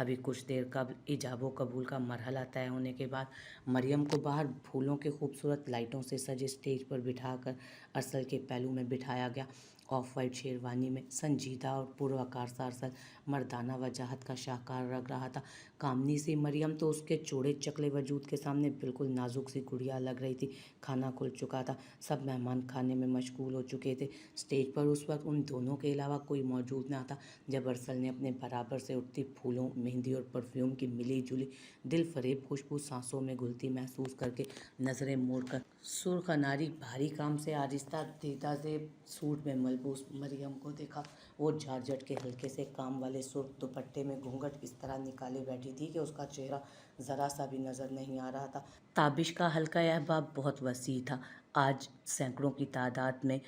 अभी कुछ देर कबल इजाब कबूल का मरहला तय होने के बाद मरियम को बाहर फूलों के खूबसूरत लाइटों से सजे स्टेज पर बिठाकर अरसल के पहलू में बिठाया गया। ऑफ वाइट शेरवानी में संजीदा और पुरवकार सा अरसल मर्दाना वजाहत का शाहकार लग रहा था। कामनी सी मरियम तो उसके चौड़े चकले वजूद के सामने बिल्कुल नाजुक सी गुड़िया लग रही थी। खाना खुल चुका था, सब मेहमान खाने में मशगूल हो चुके थे। स्टेज पर उस वक्त उन दोनों के अलावा कोई मौजूद ना था। जब अरसल ने अपने बराबर से उठती फूलों, मेहंदी और परफ्यूम की मिली जुली दिल फरेब खुशबू सांसों में घुलती महसूस करके नजरें मोड़कर सुर्ख अनारी भारी काम से आरिस्ता दीदा से सूट में मलबूस मरियम को देखा। वो झारझट के हल्के से काम वाले सुर्ख दुपट्टे में घूंघट इस तरह निकाले बैठी थी कि उसका चेहरा ज़रा सा भी नज़र नहीं आ रहा था। ताबिश का हल्का अहबाब बहुत वसी था। आज सैकड़ों की तादाद में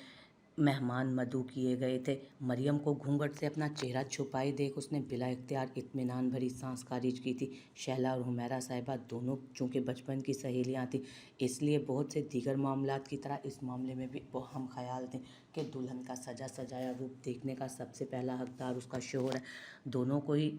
मेहमान मदऊ किए गए थे। मरियम को घूंघट से अपना चेहरा छुपाए देख उसने बिला इख्तियार इत्मीनान भरी सांस खारिज की थी। शैला और हुमैरा साहिबा दोनों चूँकि बचपन की सहेलियां थीं, इसलिए बहुत से दीगर मामलात की तरह इस मामले में भी वो हम ख्याल थे कि दुल्हन का सजा सजाया रूप देखने का सबसे पहला हकदार उसका शोहर है। दोनों को ही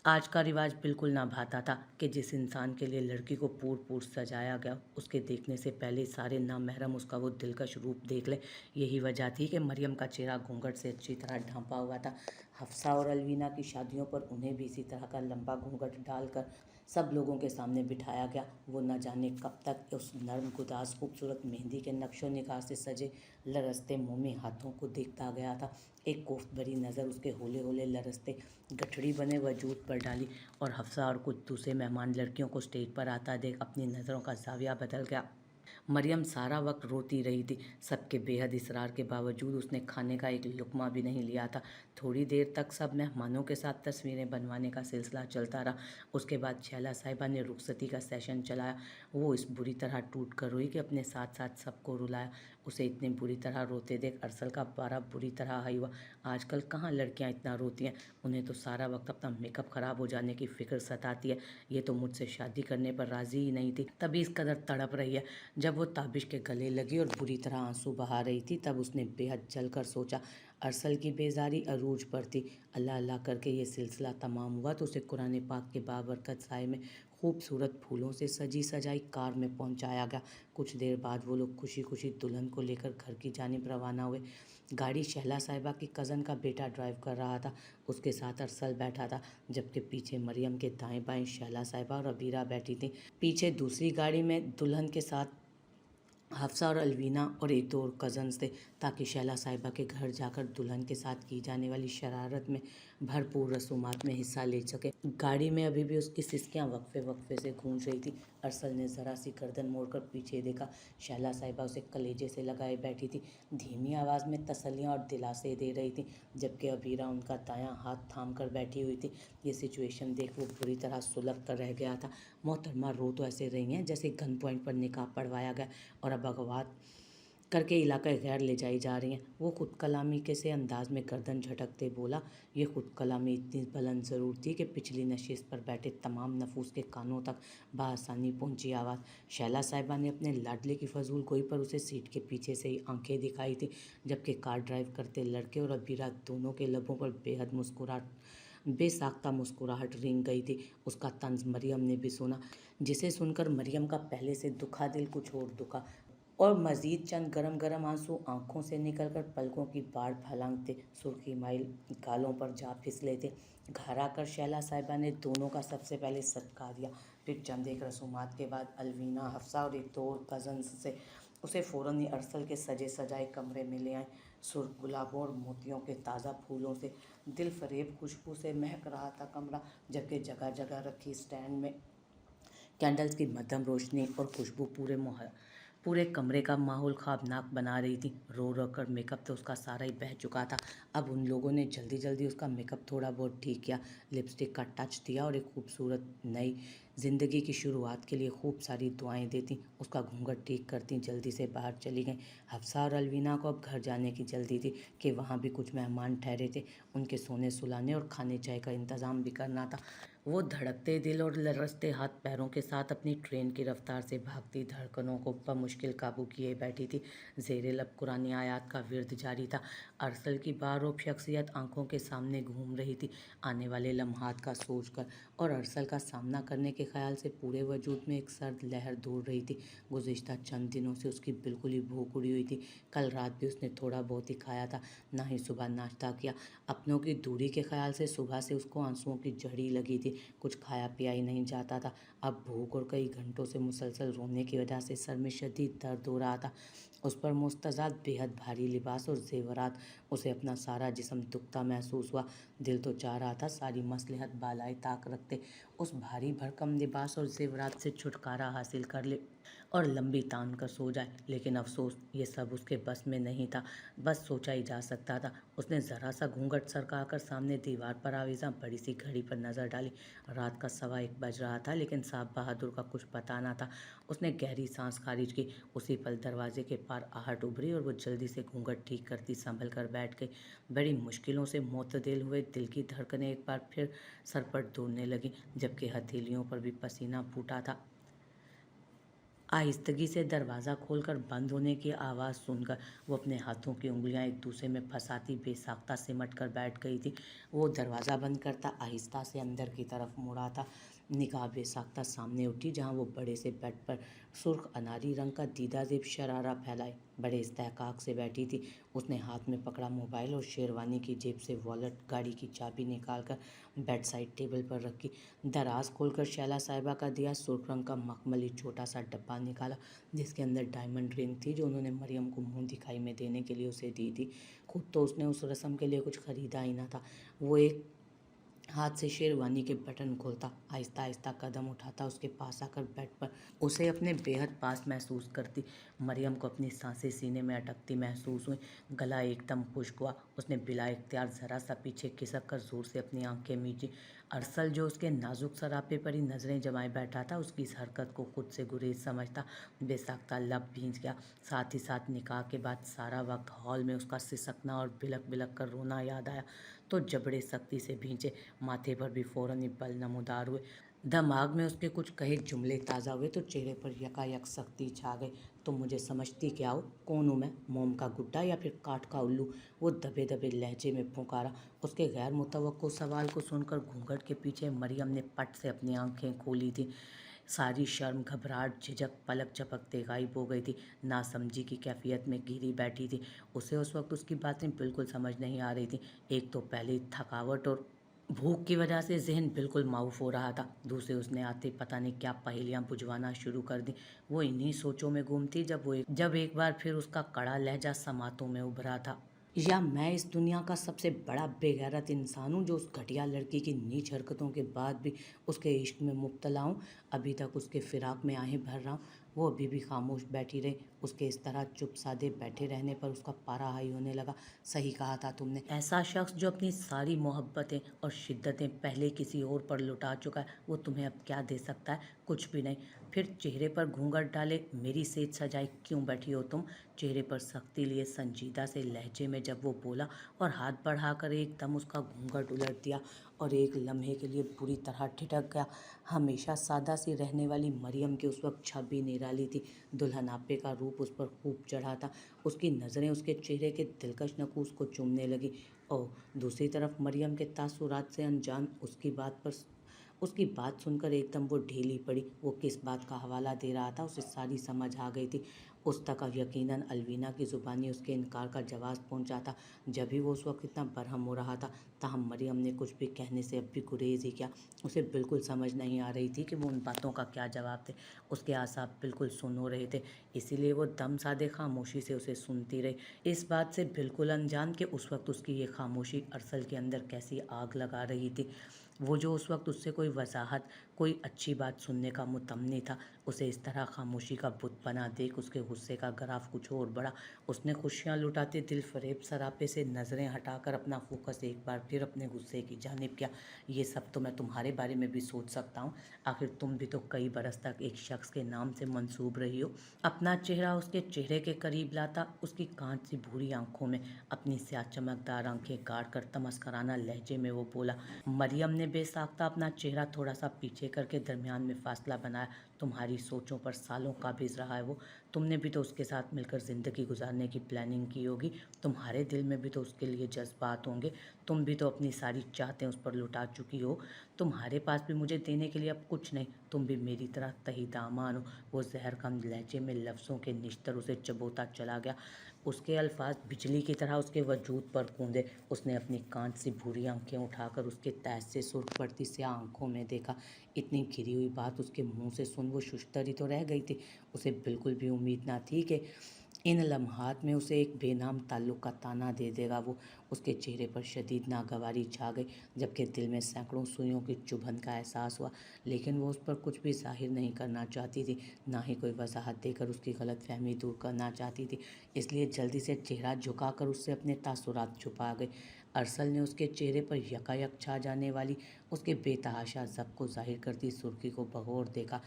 आज का रिवाज बिल्कुल ना भाता था कि जिस इंसान के लिए लड़की को पूर पूर सजाया गया, उसके देखने से पहले सारे नामहरम उसका वो दिलकश रूप देख ले। यही वजह थी कि मरियम का चेहरा घूंघट से अच्छी तरह ढांपा हुआ था। हफ्सा और अलवीना की शादियों पर उन्हें भी इसी तरह का लंबा घूंघट डालकर सब लोगों के सामने बिठाया गया। वो न जाने कब तक उस नर्म गुदास खूबसूरत मेहंदी के नक्शो निगार से सजे लरसते मोमी हाथों को देखता गया था। एक कोफ्त भरी नज़र उसके होले होले लरसते गठड़ी बने वजूद पर डाली और हफ्सा और कुछ दूसरे मेहमान लड़कियों को स्टेज पर आता देख अपनी नज़रों का जाविया बदल गया। मरियम सारा वक्त रोती रही थी। सबके बेहद इसरार के बावजूद उसने खाने का एक लुक़मा भी नहीं लिया था। थोड़ी देर तक सब मेहमानों के साथ तस्वीरें बनवाने का सिलसिला चलता रहा। उसके बाद शैला साहिबा ने रुखसती का सेशन चलाया। वो इस बुरी तरह टूट कर रोई कि अपने साथ साथ सबको रुलाया। उसे इतनी बुरी तरह रोते देख अरसल का पारा बुरी तरह हाई हुआ। आजकल कहाँ लड़कियाँ इतना रोती हैं, उन्हें तो सारा वक्त अपना मेकअप ख़राब हो जाने की फ़िक्र सताती है। ये तो मुझसे शादी करने पर राज़ी ही नहीं थी, तभी इस कदर तड़प रही है। जब वो ताबिश के गले लगी और बुरी तरह आंसू बहा रही थी, तब उसने बेहद जलकर सोचा अरसल की बेजारी अरूज पर थी। अल्लाह अल्लाह करके ये सिलसिला तमाम हुआ तो उसे कुरान पाक के बाबरकत साए में खूबसूरत फूलों से सजी सजाई कार में पहुंचाया गया। कुछ देर बाद वो लोग खुशी खुशी दुल्हन को लेकर घर की जानिब रवाना हुए। गाड़ी शहला साहिबा की कज़न का बेटा ड्राइव कर रहा था। उसके साथ अरसल बैठा था, जबकि पीछे मरियम के दाएं बाएं शहला साहिबा और अबीरा बैठी थी। पीछे दूसरी गाड़ी में दुल्हन के साथ हफ्सा और अलवीना और एक दो और कज़न्स थे, ताकि शैला साहिबा के घर जाकर दुल्हन के साथ की जाने वाली शरारत में भरपूर रसूमात में हिस्सा ले सके। गाड़ी में अभी भी उसकी सिसकियाँ वक्फे वक्फे से गूंज रही थी। अरसल ने ज़रा सी गर्दन मोड़कर पीछे देखा। शैला साहिबा उसे कलेजे से लगाए बैठी थी, धीमी आवाज़ में तसल्लियाँ और दिलासे दे रही थी, जबकि अबीरा उनका दायां हाथ थाम कर बैठी हुई थी। ये सिचुएशन देख वो बुरी तरह सुलग कर रह गया था। मोहतरमा रो तो ऐसे रही हैं जैसे गन पॉइंट पर निकाह पढ़वाया गया और अब अगवा करके इलाका गैर ले जाई जा रही हैं। वो खुद कलामी के से अंदाज में गर्दन झटकते बोला। ये खुद कलामी इतनी बुलंद ज़रूर थी कि पिछली नशिस्त पर बैठे तमाम नफूस के कानों तक बआसानी पहुंची आवाज़। शैला साहिबा ने अपने लाडले की फजूल गोई पर उसे सीट के पीछे से ही आंखें दिखाई थी, जबकि कार ड्राइव करते लड़के और अबीरा दोनों के लबों पर बेसाख्ता मुस्कुराहट रेंग गई थी। उसका तंज मरियम ने भी सुना, जिसे सुनकर मरियम का पहले से दुखा दिल कुछ और दुखा और मजीद चंद गरम गरम आंसू आंखों से निकलकर पलकों की बाढ़ फैलांगते सुर्खी माइल गालों पर जा फिसले थे। घर आकर शैला साहिबा ने दोनों का सबसे पहले सत्कार दिया। फिर चंद एक रसूमात के बाद अलवीना, हफ्सा और एक दो और कज़न्स से उसे फ़ौरन ही अरसल के सजे सजाए कमरे में ले आए। सुर्ख गुलाबों और मोतियों के ताज़ा फूलों से दिल फरेब खुशबू से महक रहा था कमरा, जबकि जगह जगह रखी स्टैंड में कैंडल्स की मध्यम रोशनी और खुशबू पूरे कमरे का माहौल ख्वाबनाक बना रही थी। रो रो कर मेकअप तो उसका सारा ही बह चुका था। अब उन लोगों ने जल्दी जल्दी उसका मेकअप थोड़ा बहुत ठीक किया, लिपस्टिक का टच दिया और एक खूबसूरत नई ज़िंदगी की शुरुआत के लिए खूब सारी दुआएं देती, उसका घूंघट ठीक करती, जल्दी से बाहर चली गईं। हफ्सा और अलवीना को अब घर जाने की जल्दी थी कि वहाँ भी कुछ मेहमान ठहरे थे, उनके सोने सुलाने और खाने चाय का इंतज़ाम भी करना था। वो धड़कते दिल और लरसते हाथ पैरों के साथ अपनी ट्रेन की रफ्तार से भागती धड़कनों को बमुश्किल काबू किए बैठी थी। ज़ेरे लब कुरानी आयात का विर्द जारी था। अरसल की बारह शख्सियत आंखों के सामने घूम रही थी, आने वाले लम्हात का सोचकर, और अरसल का सामना करने के ख्याल से पूरे वजूद में एक सर्द लहर दौड़ रही थी। गुज़िश्ता चंद दिनों से उसकी बिल्कुल ही भूख उड़ी हुई थी। कल रात भी उसने थोड़ा बहुत ही खाया था, ना ही सुबह नाश्ता किया। अपनों की दूरी के ख्याल से सुबह से उसको आंसुओं की झड़ी लगी थी, कुछ खाया पिया ही नहीं जाता था। अब भूख और कई घंटों से मुसलसल रोने की वजह से सर में शदीद दर्द हो रहा था। उस पर मुस्तज़ाद बेहद भारी लिबास और ज़ेवरात, उसे अपना सारा जिस्म दुखता महसूस हुआ। दिल तो चाह रहा था सारी मसलहत बालाए ताक रखते उस भारी भरकम लिबास और ज़ेवरात से छुटकारा हासिल कर ले और लंबी तान कर सो जाए, लेकिन अफसोस ये सब उसके बस में नहीं था। बस सोचा ही जा सकता था। उसने ज़रा सा घूंघट सरका कर सामने दीवार पर आविज़ा बड़ी सी घड़ी पर नज़र डाली। रात का 1:15 बज रहा था, लेकिन साहब बहादुर का कुछ पता न था। उसने गहरी सांस खारिज की। उसी पल दरवाजे के पार आहट उभरी और वो जल्दी से घूंघट ठीक करती संभल कर बैठ गई। बड़ी मुश्किलों से मोतदिल हुए दिल की धड़कनें एक बार फिर सर पर दौड़ने लगी, जबकि हथेलियों पर भी पसीना फूटा था। आहिस्तगी से दरवाज़ा खोलकर बंद होने की आवाज़ सुनकर वो अपने हाथों की उंगलियां एक दूसरे में फंसाती बेसाख्ता सिमट कर बैठ गई थी। वो दरवाज़ा बंद करता आहिस्ता से अंदर की तरफ मुड़ा था। निगाह बेसाख्ता सामने उठी, जहां वो बड़े से बेड पर सुर्ख अनारी रंग का दीदा जेब शरारा फैलाए बड़े इस्तेहकाक से बैठी थी। उसने हाथ में पकड़ा मोबाइल और शेरवानी की जेब से वॉलेट, गाड़ी की चाबी निकालकर बेड साइड टेबल पर रखी। दराज खोलकर शैला साहिबा का दिया सुर्ख रंग का मखमली छोटा सा डब्बा निकाला, जिसके अंदर डायमंड रिंग थी, जो उन्होंने मरियम को मुंह दिखाई में देने के लिए उसे दी थी। खुद तो उसने उस रस्म के लिए कुछ खरीदा ही ना था। वो एक हाथ से शेरवानी के बटन खोलता, आहिस्ता आहिस्ता कदम उठाता, उसके पास आकर बेड पर उसे अपने बेहद पास महसूस करती। मरियम को अपनी सांसें सीने में अटकती महसूस हुई। गला एकदम खुश्क हुआ। उसने बिला इख्तियार जरा सा पीछे खिसक कर जोर से अपनी आंखें मीची। अरसल, जो उसके नाजुक सरापे पर ही नजरें जमाए बैठा था, उसकी इस हरकत को खुद से गुरेज समझता। बेसाख्ता लब भींच गया। साथ ही साथ निकाह के बाद सारा वक्त हॉल में उसका सिसकना और बिलक बिलक कर रोना याद आया तो जबड़े सख्ती से भींचे। माथे पर भी फौरन ही बल नमूदार हुए। दिमाग में उसके कुछ कहे जुमले ताज़ा हुए तो चेहरे पर यकायक सख्ती छा गई। तुम मुझे समझती क्या हो? कौन हूँ मैं? मोम का गुड्डा या फिर काठ का उल्लू? वो दबे दबे लहजे में पुकारा। उसके गैर मुतवक्को सवाल को सुनकर घूंघट के पीछे मरियम ने पट से अपनी आंखें खोली थी। सारी शर्म, घबराहट, झिझक पलक झपकते गायब हो गई थी। नासमझी की कैफियत में घिरी बैठी थी। उसे उस वक्त उसकी बातें बिल्कुल समझ नहीं आ रही थी। एक तो पहले थकावट और भूख की वजह से जहन बिल्कुल माऊफ हो रहा था। दूसरे उसने आते पता नहीं क्या पहेलियां बुझवाना शुरू कर दी। वो इन्हीं सोचों में गुम थी जब एक बार फिर उसका कड़ा लहजा समातों में उभरा था। या मैं इस दुनिया का सबसे बड़ा बेगैरत इंसान हूँ, जो उस घटिया लड़की की नीच हरकतों के बाद भी उसके इश्क में मुब्तला हूँ। अभी तक उसके फिराक में आहें भर रहा हूँ। वो अभी भी खामोश बैठी रही। उसके इस तरह चुप सादे बैठे रहने पर उसका पारा हाई होने लगा। सही कहा था तुमने। ऐसा शख्स जो अपनी सारी मोहब्बतें और शिद्दतें पहले किसी और पर लुटा चुका है, वो तुम्हें अब क्या दे सकता है? कुछ भी नहीं। फिर चेहरे पर घूंघट डाले मेरी सेज सजाए क्यों बैठी हो तुम? चेहरे पर सख्ती लिए संजीदा से लहजे में जब वो बोला और हाथ बढ़ाकर एकदम उसका घूंघट उलट दिया और एक लम्हे के लिए बुरी तरह ठिठक गया। हमेशा सादा सी रहने वाली मरियम की उस वक्त छवि निराली थी। दुल्हन आपे का रूप उस पर खूब चढ़ा था। उसकी नज़रें उसके चेहरे के दिलकश नकूस को चूमने लगी और दूसरी तरफ मरियम के तासुरात से अनजान उसकी बात सुनकर एकदम वो ढीली पड़ी। वो किस बात का हवाला दे रहा था उसे सारी समझ आ गई थी। उस तक यकीनन अलवीना की ज़ुबानी उसके इनकार का जवाब पहुंचा था, जब भी वो उस वक्त इतना बरहम हो रहा था। ताहम मरियम ने कुछ भी कहने से अब भी गुरेज ही किया। उसे बिल्कुल समझ नहीं आ रही थी कि वो उन बातों का क्या जवाब दे। उसके आसाब बिल्कुल सुन हो रहे थे, इसीलिए वो दम साधे खामोशी से उसे सुनती रही, इस बात से बिल्कुल अनजान कि उस वक्त उसकी ये खामोशी अरसल के अंदर कैसी आग लगा रही थी। वो जो उस वक्त उससे कोई वजाहत, कोई अच्छी बात सुनने का मुतमन्नी था, उसे इस तरह खामोशी का बुत बना देख उसके गुस्से का ग्राफ कुछ और बढ़ा। उसने खुशियां लुटाते दिल फरेब सरापे से नज़रें हटाकर अपना फोकस एक बार फिर अपने गुस्से की जानिब किया। ये सब तो मैं तुम्हारे बारे में भी सोच सकता हूँ। आखिर तुम भी तो कई बरस तक एक शख्स के नाम से मंसूब रही हो। अपना चेहरा उसके चेहरे के करीब लाता, उसकी कांच सी भूरी आंखों में अपनी स्याह चमकदार आंखें गाड़ कर तमस्कराना लहजे में वो बोला। मरियम ने बेसाख्ता अपना चेहरा थोड़ा सा पीछे करके दरमियान में फासला बनाया। तुम्हारी सोचों पर सालों काबिज रहा है वो। तुमने भी तो उसके साथ मिलकर ज़िंदगी गुजारने की प्लानिंग की होगी। तुम्हारे दिल में भी तो उसके लिए जज्बात होंगे। तुम भी तो अपनी सारी चाहतें उस पर लुटा चुकी हो। तुम्हारे पास भी मुझे देने के लिए अब कुछ नहीं। तुम भी मेरी तरह तही दामान हो। वो जहर कम लहजे में लफ्ज़ों के निश्तर उसे चबोता चला गया। उसके अल्फाज बिजली की तरह उसके वजूद पर कूंदे। उसने अपनी कांच सी भूरी आंखें उठाकर उसके तैश से सुर्ख पड़ती से आंखों में देखा। इतनी घिरी हुई बात उसके मुंह से सुन वो शुश्तरी तो रह गई थी। उसे बिल्कुल भी उम्मीद ना थी कि इन लम्हात में उसे एक बेनाम ताल्लुक का ताना दे देगा वो। उसके चेहरे पर शदीद नागवारी छा गई, जबकि दिल में सैकड़ों सुइयों की चुभन का एहसास हुआ। लेकिन वो उस पर कुछ भी जाहिर नहीं करना चाहती थी, ना ही कोई वजाहत देकर उसकी गलतफहमी दूर करना चाहती थी। इसलिए जल्दी से चेहरा झुकाकर उससे अपने तासुरात छुपा गई। अरसल ने उसके चेहरे पर यकायक छा जाने वाली उसके बेतहाशा ज़ब्त को जाहिर करती सुर्खी को बगौर देखा।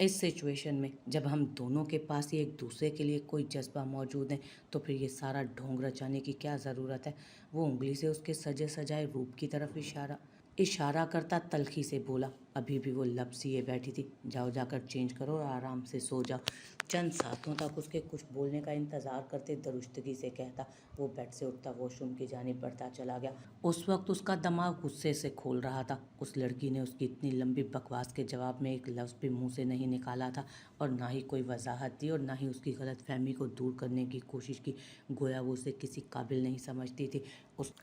इस सिचुएशन में जब हम दोनों के पास ही एक दूसरे के लिए कोई जज्बा मौजूद है, तो फिर ये सारा ढोंग रचाने की क्या ज़रूरत है। वो उंगली से उसके सजे सजाए रूप की तरफ इशारा इशारा करता तल्खी से बोला। अभी भी वो लब सिए बैठी थी। जाओ, जाकर चेंज करो और आराम से सो जाओ। चंद साथों तक उसके कुछ बोलने का इंतजार करते दुरुस्तगी से कहता, वो बेड से उठता वॉशरूम की जानिब बढ़ता चला गया। उस वक्त उसका दिमाग गुस्से से खोल रहा था। उस लड़की ने उसकी इतनी लंबी बकवास के जवाब में एक लफ्ज़ भी मुंह से नहीं निकाला था, और ना ही कोई वजाहत दी, और ना ही उसकी गलतफहमी को दूर करने की कोशिश की। गोया वो उसे किसी काबिल नहीं समझती थी।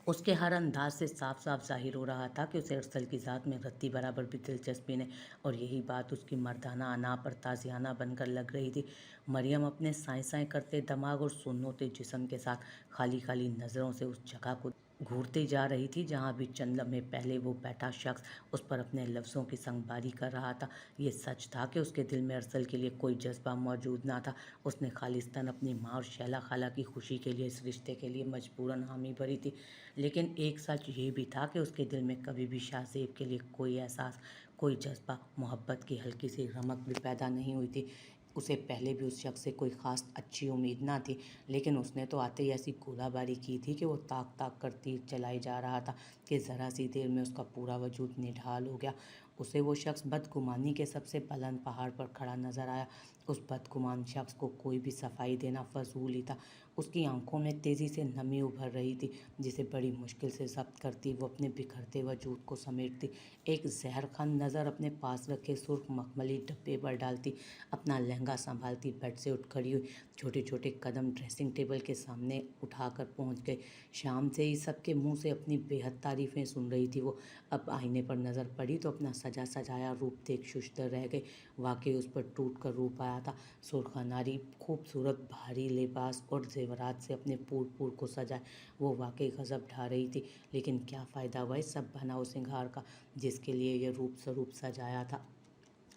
उसके हर अंदाज से साफ साफ जाहिर हो रहा था कि उसे अरसल की ज़ात में रत्ती बराबर भी दिलचस्पी नहीं, और यही बात उसकी मर्दाना अना पर ताज़ियाना बनकर लग रही थी। मरियम अपने साएं साएं करते दिमाग और सुन्नोते जिस्म के साथ खाली खाली नज़रों से उस जगह को घूरती जा रही थी जहाँ भी चंद लम्हे पहले वो बैठा शख्स उस पर अपने लफ्ज़ों की संगबारी कर रहा था। ये सच था कि उसके दिल में अरसल के लिए कोई जज्बा मौजूद ना था। उसने खालिस्तान अपनी माँ और शैला खाला की खुशी के लिए इस रिश्ते के लिए मजबूरन हामी भरी थी। लेकिन एक सच ये भी था कि उसके दिल में कभी भी शाहज़ेब के लिए कोई एहसास, कोई जज्बा, मोहब्बत की हल्की सी रमक भी पैदा नहीं हुई थी। उसे पहले भी उस शख्स से कोई ख़ास अच्छी उम्मीद ना थी, लेकिन उसने तो आते ही ऐसी गोलाबारी की थी कि वो ताक ताक कर तीर चलाई जा रहा था कि ज़रा सी देर में उसका पूरा वजूद निढाल हो गया। उसे वो शख्स बदगुमानी के सबसे बुलंद पहाड़ पर खड़ा नजर आया। उस बदगुमान शख्स को कोई भी सफाई देना फजूल ही था। उसकी आंखों में तेज़ी से नमी उभर रही थी, जिसे बड़ी मुश्किल से जब्त करती वो अपने बिखरते वजूद को समेटती। एक जहर खान नज़र अपने पास रखे सुर्ख मखमली डब्बे पर डालती, अपना लहंगा संभालती बेड से उठ खड़ी हुई, छोटे छोटे कदम ड्रेसिंग टेबल के सामने उठाकर पहुंच गई। शाम से ही सबके मुंह से अपनी बेहद तारीफ़ें सुन रही थी वो। अब आईने पर नज़र पड़ी तो अपना सजा सजाया रूप देख शुश्तर रह गई। वाकई उस पर टूट कर रूप आया था। सुर्खा नारी खूबसूरत भारी लिबास और जेवरात से अपने पूर पूर को सजाए वो वाकई गजब ढा रही थी। लेकिन क्या फ़ायदा हुआ इस सब बनाव सिंगार का, जिसके लिए ये रूप स्वरूप सजाया था,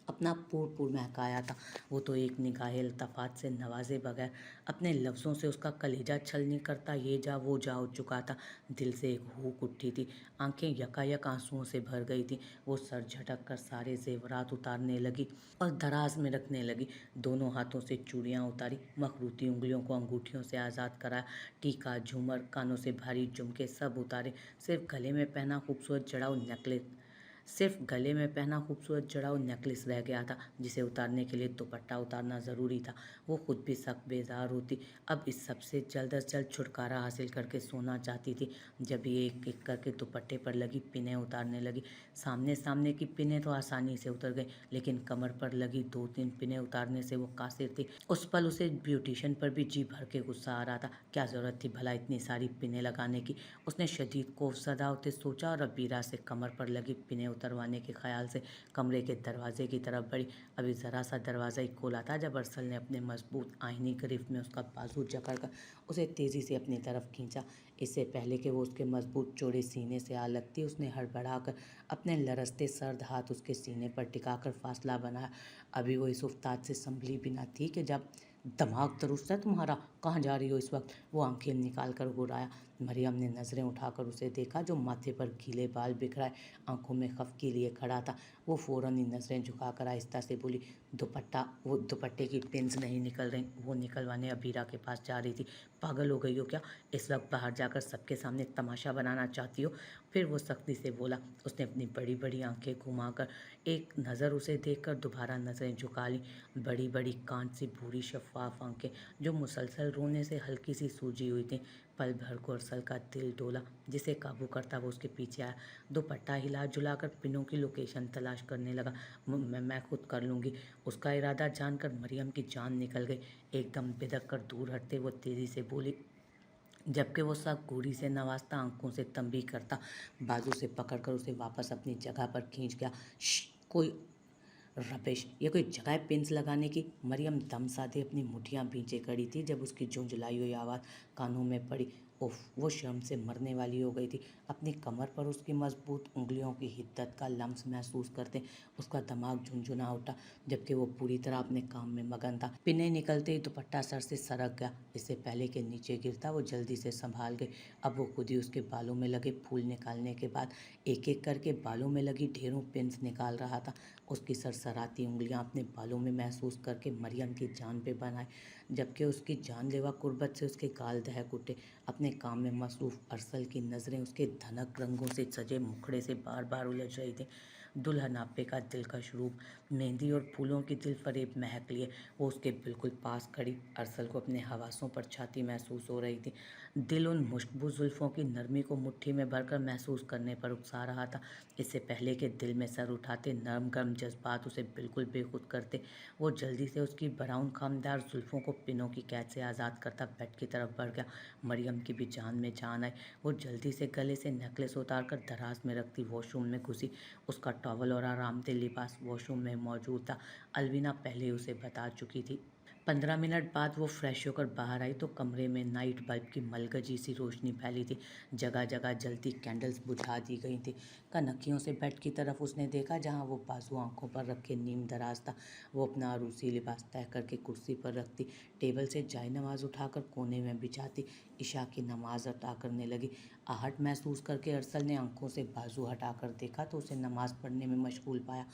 अपना पूर पूर महकाया था। वो तो एक निगाहे अल्तफात से नवाजे बगैर अपने लफ्ज़ों से उसका कलेजा छल नहीं करता ये जा वो जा हो चुका था। दिल से एक हूक उठी थी, आंखें यकायक आंसुओं से भर गई थी। वो सर झटक कर सारे जेवरात उतारने लगी और दराज में रखने लगी। दोनों हाथों से चूड़ियाँ उतारी, मखरूती उंगलियों को अंगूठियों से आज़ाद कराया। टीका, झूमर, कानों से भारी झुमके सब उतारे। सिर्फ गले में पहना खूबसूरत जड़ा और नेकलेस रह गया था, जिसे उतारने के लिए दुपट्टा उतारना ज़रूरी था। वो खुद भी सख्त बेजार होती। अब इस सब से जल्द अज जल्द छुटकारा हासिल करके सोना चाहती थी। जब ये एक एक करके दुपट्टे पर लगी पिनें उतारने लगी। सामने सामने की पिनें तो आसानी से उतर गई, लेकिन कमर पर लगी 2-3 पिनें उतारने से वो कासिर थी। उस पल उसे ब्यूटिशियन पर भी जी भर के गुस्सा आ रहा था। क्या ज़रूरत थी भला इतनी सारी पिनें लगाने की। उसने शदीद खौफजदा होते सोचा और अबीरा से कमर पर लगी पिनें उतरवाने के ख्याल से कमरे के दरवाजे की तरफ बढ़ी। अभी ज़रा सा दरवाज़ा ही खोला था जब अरसल ने अपने मजबूत आईनी गिरफ्त में उसका बाजू जकड़कर उसे तेज़ी से अपनी तरफ खींचा। इससे पहले कि वो उसके मजबूत चौड़े सीने से आ लगती, उसने हड़बड़ाकर अपने लरसते सर्द हाथ उसके सीने पर टिकाकर फासला बनाया। अभी वो इस उफ्ताद से संभली भी ना थी कि जब दिमाग दुरुस्त है तुम्हारा, कहाँ जा रही हो इस वक्त, वो आंखें निकाल कर घुराया। मरियम ने नज़रें उठाकर उसे देखा, जो माथे पर गीले बाल बिखराए आंखों में खफ के लिए खड़ा था। वो फ़ौरन ही नज़रें झुकाकर आहिस्ता से बोली, दुपट्टा, वो दुपट्टे की पिन्स नहीं निकल रही। वो निकलवाने अबीरा के पास जा रही थी। पागल हो गई हो क्या? इस वक्त बाहर जाकर सबके सामने तमाशा बनाना चाहती हो? फिर वो सख्ती से बोला। उसने अपनी बड़ी बड़ी आंखें घुमाकर एक नज़र उसे देखकर दोबारा नज़रें झुका ली। बड़ी बड़ी कांच सी भूरी शफाफ आंखें जो मुसलसल रोने से हल्की सी सूजी हुई थी। पल भर को अरसल का दिल डोला। जिसे काबू करता वो उसके पीछे आया। दुपट्टा हिला जुलाकर पिनों की लोकेशन तलाश करने लगा। मैं खुद कर लूँगी। उसका इरादा जानकर मरियम की जान निकल गई। एकदम बिदक कर दूर हटते वो तेज़ी से बोली, जबकि वो सब गोरी से नवाजता, आंखों से तंबी करता, बाजू से पकड़कर उसे वापस अपनी जगह पर खींच गया। कोई रबिश, ये कोई जगह है पिंस लगाने की? मरियम दम साधे अपनी मुठ्ठियां भींचे खड़ी थी जब उसकी झुंझुलाई हुई आवाज़ कानों में पड़ी। उफ, वो शर्म से मरने वाली हो गई थी। अपनी कमर पर उसकी मजबूत उंगलियों की हिद्दत का लम्स महसूस करते उसका दिमाग झुंझुना उठा, जबकि वो पूरी तरह अपने काम में मगन था। पिने निकलते ही दुपट्टा सर से सरक गया। इससे पहले कि नीचे गिरता वो जल्दी से संभाल गई। अब वो खुद ही उसके बालों में लगे फूल निकालने के बाद एक एक करके बालों में लगी ढेरों पिंस निकाल रहा था। उसकी सरसराती उंगलियां अपने बालों में महसूस करके मरियम की जान पे बनाए, जबकि उसकी जानलेवा कुर्बत से उसके गाल दहक उठे। अपने काम में मसरूफ अरसल की नज़रें उसके धनक रंगों से सजे मुखड़े से बार बार उलझ रही थी। दुल्हन आपे का दिलकश रूप, मेहंदी और फूलों की दिल फरेब महक लिए वो उसके बिल्कुल पास खड़ी। अरसल को अपने हवासों पर छाती महसूस हो रही थी। दिल उन मुश्कबू जुल्फ़ों की नरमी को मुट्ठी में भरकर महसूस करने पर उकसा रहा था। इससे पहले कि दिल में सर उठाते नरम गर्म जज्बात उसे बिल्कुल बेखुद करते, वो जल्दी से उसकी ब्राउन खामदार जुल्फ़ों को पिनों की कैद से आज़ाद करता बेड की तरफ बढ़ गया। मरियम की भी जान में जान आई। वो जल्दी से गले से नेकलेस उतारकर दराज में रखती वॉशरूम में घुसी। उसका टॉवल और आरामदेह लिबास वॉशरूम में मौजूद था। अलविना पहले उसे बता चुकी थी। 15 मिनट बाद वो फ्रेश होकर बाहर आई तो कमरे में नाइट बल्ब की मलगजी सी रोशनी फैली थी। जगह जगह जलती कैंडल्स बुझा दी गई थी। कनखियों से बेड की तरफ उसने देखा, जहां वो बाजू आंखों पर रखे नीम दराज था। वो अपना अरूसी लिबास तय करके कुर्सी पर रखती, टेबल से जाय नमाज उठाकर कोने में बिछाती, इशा की नमाज अदा करने लगी। आहट महसूस करके अरसल ने आंखों से बाजू हटाकर देखा तो उसे नमाज पढ़ने में मशगूल पाया।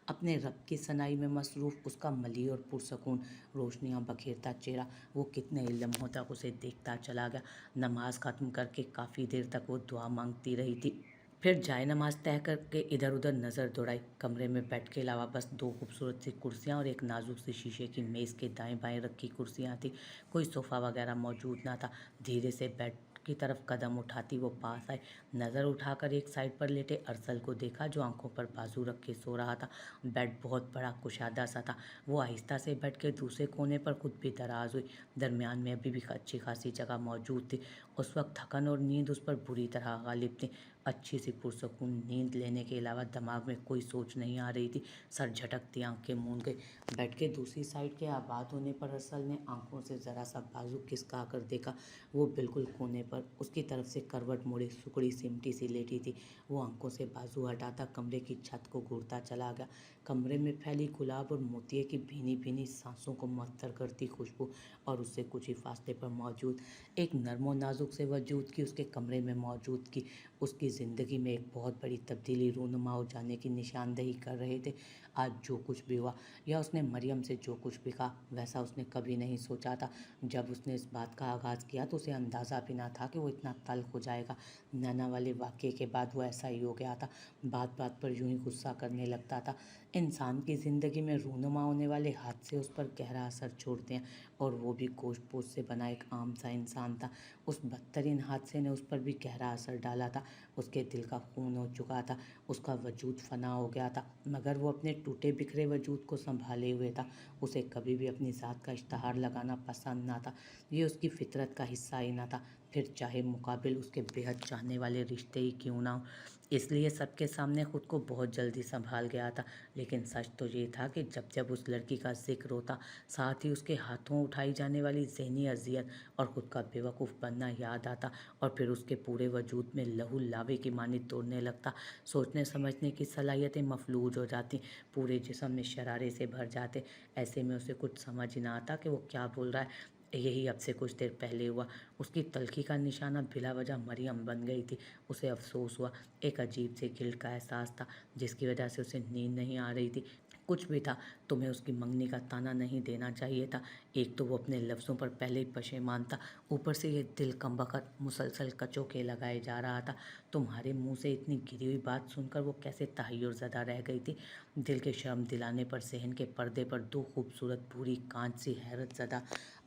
अपने रब की सनाई में मसरूफ़ उसका मली और पुरसकून रोशनियां बखेरता चेहरा वो कितने ही लम्हों तक उसे देखता चला गया। नमाज ख़त्म करके काफ़ी देर तक वो दुआ मांगती रही थी। फिर जाए नमाज तय करके इधर उधर नज़र दौड़ाई। कमरे में बेड के अलावा बस दो खूबसूरत सी कुर्सियां और एक नाजुक सी शीशे की मेज़ के दाएं बाएं रखी कुर्सियां थी। कोई सोफ़ा वगैरह मौजूद ना था। धीरे से बेड की तरफ कदम उठाती वो पास आए। नज़र उठाकर एक साइड पर लेटे अरसल को देखा, जो आंखों पर बाजू रख के सो रहा था। बेड बहुत बड़ा कुशादा सा था। वो आहिस्ता से बेड के दूसरे कोने पर खुद भी दराज हुई। दरमियान में अभी भी अच्छी खासी जगह मौजूद थी। उस वक्त थकन और नींद उस पर बुरी तरह गालिब थी। अच्छी सी पुरसकून नींद लेने के अलावा दिमाग में कोई सोच नहीं आ रही थी। सर झटकती आंखें मूंद गई। बेड के दूसरी साइड के आबाद होने पर अरसल ने आंखों से ज़रा सा बाजू खिसका कर देखा। वो बिल्कुल कोने पर उसकी तरफ से करवट मोड़े सुकड़ी सिमटी सी लेटी थी। वो आंखों से बाजू हटाता कमरे की छत को घूरता चला गया। कमरे में फैली गुलाब और मोतिये की भीनी भीनी सांसों को मुअत्तर करती खुशबू और उससे कुछ ही फासले पर मौजूद एक नर्मो नाजुक से वजूद की उसके कमरे में मौजूद की उसकी ज़िंदगी में एक बहुत बड़ी तब्दीली रूनुमा हो जाने की निशानदेही कर रहे थे। आज जो कुछ भी हुआ या उसने मरियम से जो कुछ भी कहा, वैसा उसने कभी नहीं सोचा था। जब उसने इस बात का आगाज़ किया तो उसे अंदाज़ा भी ना था कि वो इतना तल्ख हो जाएगा। नैना वाले वाक़ये के बाद वो ऐसा ही हो गया था। बात बात पर यूं ही गुस्सा करने लगता था। इंसान की ज़िंदगी में रूनुमा होने वाले हादसे उस पर गहरा असर छोड़ते हैं, और वो भी गोश्त पोश से बना एक आम सा इंसान था। उस बदतरीन हादसे ने उस पर भी गहरा असर डाला था। उसके दिल का खून हो चुका था, उसका वजूद फना हो गया था, मगर वो अपने टूटे बिखरे वजूद को संभाले हुए था। उसे कभी भी अपनी ज़ात का इश्तहार लगाना पसंद ना था। ये उसकी फितरत का हिस्सा ही ना था, फिर चाहे मुकाबिल उसके बेहद चाहने वाले रिश्ते ही क्यों ना हो। इसलिए सबके सामने खुद को बहुत जल्दी संभाल गया था। लेकिन सच तो ये था कि जब जब उस लड़की का जिक्र होता, साथ ही उसके हाथों उठाई जाने वाली ज़हनी अजियत और ख़ुद का बेवकूफ़ बनना याद आता, और फिर उसके पूरे वजूद में लहू लावे की मानित दौड़ने लगता। सोचने समझने की सलाहियतें मफलूज हो जाती, पूरे जिस्म में शरारे से भर जाते। ऐसे में उसे कुछ समझ ही ना आता कि वो क्या बोल रहा है। यही अब से कुछ देर पहले हुआ। उसकी तल्खी का निशाना बिला वजह मरियम बन गई थी। उसे अफसोस हुआ, एक अजीब से गिल्ट का एहसास था जिसकी वजह से उसे नींद नहीं आ रही थी। कुछ भी था, तुम्हें उसकी मंगनी का ताना नहीं देना चाहिए था। एक तो वो अपने लफ्ज़ों पर पहले ही पशेमान था, ऊपर से ये दिल का बखत मुसलसल कचोके लगाए जा रहा था। तुम्हारे मुंह से इतनी गिरी हुई बात सुनकर वो कैसे तहय्युर ज़दा रह गई थी। दिल के शर्म दिलाने पर सहन के पर्दे पर दो खूबसूरत भूरी कांच सी हैरत ज़दा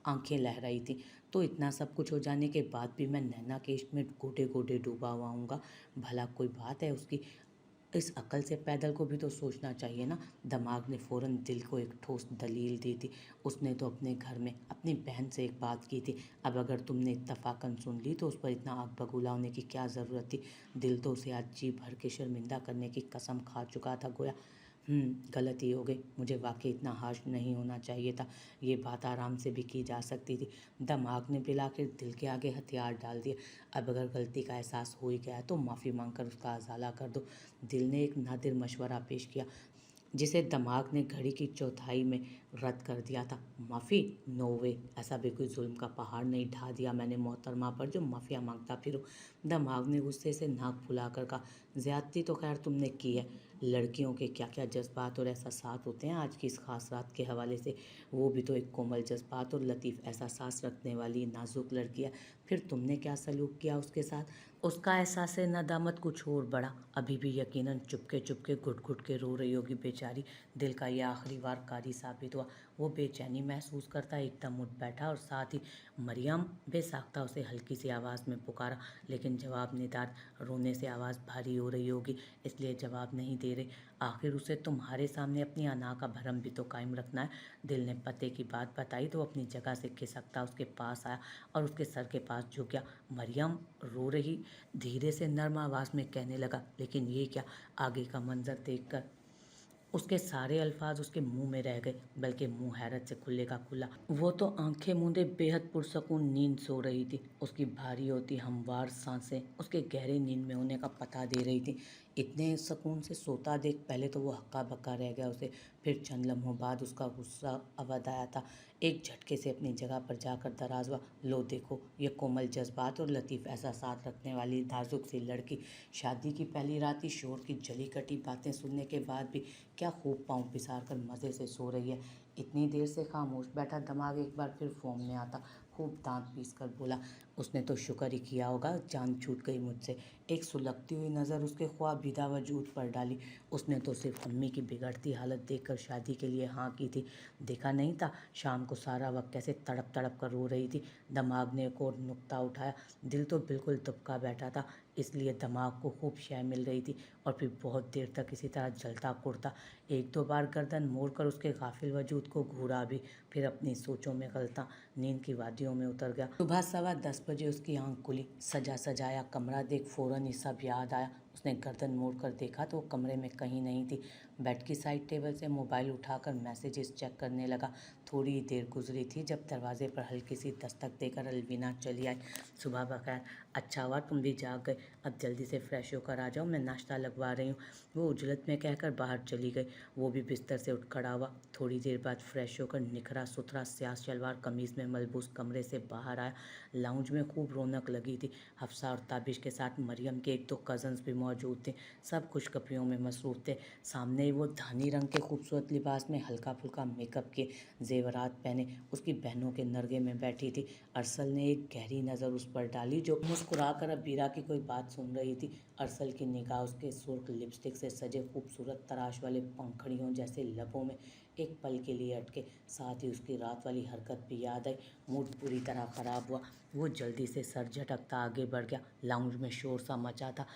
आंखें लहराई थी। तो इतना सब कुछ हो जाने के बाद भी मैं नैना के इश्क में गोटे गोटे डूबा हुआ हूँगा। भला कोई बात है उसकी? इस अकल से पैदल को भी तो सोचना चाहिए ना। दिमाग ने फ़ौरन दिल को एक ठोस दलील दी थी। उसने तो अपने घर में अपनी बहन से एक बात की थी। अब अगर तुमने इत्तफाकन सुन ली तो उस पर इतना आग बबूला होने की क्या ज़रूरत थी? दिल तो उसे आज जी भर के शर्मिंदा करने की कसम खा चुका था गोया। गलती हो गई, मुझे वाकई इतना हाश नहीं होना चाहिए था। ये बात आराम से भी की जा सकती थी। दिमाग ने बिलाकर दिल के आगे हथियार डाल दिए। अब अगर गलती का एहसास हो ही गया है तो माफ़ी मांगकर उसका अजाला कर दो। दिल ने एक नादिर मशवरा पेश किया जिसे दिमाग ने घड़ी की चौथाई में रद्द कर दिया था। माफ़ी? नो वे, ऐसा भी कोई जुल्म का पहाड़ नहीं ढा दिया मैंने मोहतरमा पर जो माफिया मांगता फिरूं। दिमाग ने गुस्से से नाक फुलाकर कहा, ज्यादती तो खैर तुमने की है। लड़कियों के क्या क्या जज्बात और एहसास होते हैं आज की इस खास रात के हवाले से। वो भी तो एक कोमल जज्बात और लतीफ़ एहसास रखने वाली नाजुक लड़की है। फिर तुमने क्या सलूक किया उसके साथ? उसका एहसास नदामत कुछ और बढ़ा। अभी भी यकीनन चुपके चुपके घुट घुट के रो रही होगी बेचारी। दिल का यह आखिरी वार कारी साबित हुआ। वो बेचैनी महसूस करता एकदम उठ बैठा और साथ ही मरियम बेसाख्ता उसे हल्की सी आवाज़ में पुकारा, लेकिन जवाब निदार। रोने से आवाज़ भारी हो रही होगी इसलिए जवाब नहीं दे रही। आखिर उसे तुम्हारे सामने अपनी अना का भरम भी तो कायम रखना है। दिल ने पते की बात बताई तो अपनी जगह से खिसकता उसके पास आया और उसके सर के पास झुक गया। मरियम रो रही? धीरे से नर्म आवाज़ में कहने लगा, लेकिन ये क्या? आगे का मंजर देखकर उसके सारे अल्फाज उसके मुंह में रह गए, बल्कि मुंह हैरत से खुले का खुला। वो तो आंखें मूंदे बेहद पुरसकून नींद सो रही थी। उसकी भारी होती हमवार सांसें उसके गहरे नींद में होने का पता दे रही थी। इतने सुकून से सोता देख पहले तो वो हक्का बक्का रह गया उसे, फिर चंद लम्हों बाद उसका गुस्सा अवध आया था। एक झटके से अपनी जगह पर जाकर दराज हुआ। लो देखो, ये कोमल जज्बात और लतीफ़ एहसास रखने वाली नाजुक सी लड़की शादी की पहली रात ही शोर की जली कटी बातें सुनने के बाद भी क्या खूब पाँव पिसार कर मज़े से सो रही है। इतनी देर से खामोश बैठा दिमाग एक बार फिर फोम में आता, खूब दांत पीस कर बोला, उसने तो शुक्र ही किया होगा जान छूट गई मुझसे। एक सुलगती हुई नज़र उसके ख्वाबीदा वजूद पर डाली। उसने तो सिर्फ अम्मी की बिगड़ती हालत देखकर शादी के लिए हाँ की थी। देखा नहीं था शाम को सारा वक्त कैसे तड़प तड़प कर रो रही थी। दिमाग ने एक और नुक्ता उठाया। दिल तो बिल्कुल दुबका बैठा था, इसलिए दिमाग को खूब शय मिल रही थी और फिर बहुत देर तक इसी तरह जलता कुड़ता एक दो बार गर्दन मोड़कर उसके गाफिल वजूद को घूरा भी, फिर अपनी सोचों में गलता नींद की वादियों में उतर गया। सुबह 10:15 उसकी आंख खुली। सजा सजाया कमरा देख फौरन ही सब याद आया। उसने गर्दन मोड़कर देखा तो वो कमरे में कहीं नहीं थी। बेड की साइड टेबल से मोबाइल उठाकर मैसेजेस चेक करने लगा। थोड़ी देर गुजरी थी जब दरवाजे पर हल्की सी दस्तक देकर अलवीना चली आई। सुबह बखैर, अच्छा हुआ तुम भी जाग गए। अब जल्दी से फ्रेश होकर आ जाओ, मैं नाश्ता लगवा रही हूँ। वो उजलत में कहकर बाहर चली गई। वो भी बिस्तर से उठ खड़ा हुआ। थोड़ी देर बाद फ्रेश होकर निखरा सुथरा स्याह शलवार कमीज में मलबूस कमरे से बाहर आया। लाउंज में खूब रौनक लगी थी। हफ्सा और ताबिश के साथ मरियम के एक दो कज़न्स भी मौजूद थे। सब खुशखबरियों में मसरूफ़ थे। सामने ही वो धानी रंग के खूबसूरत लिबास में हल्का फुल्का मेकअप के जेवरात पहने उसकी बहनों के नरगे में बैठी थी। अरसल ने एक गहरी नज़र उस पर डाली जो मुस्कुरा कर अब बीरा की कोई बात सुन रही थी। अरसल की निगाह उसके सुर्ख लिपस्टिक से सजे खूबसूरत तराश वाले पंखड़ियों जैसे लबों में एक पल के लिए अटके। साथ ही उसकी रात वाली हरकत भी याद आई। मूड पूरी तरह ख़राब हुआ। वो जल्दी से सर झटकता आगे बढ़ गया। लाउंज में शोर सा मचा था।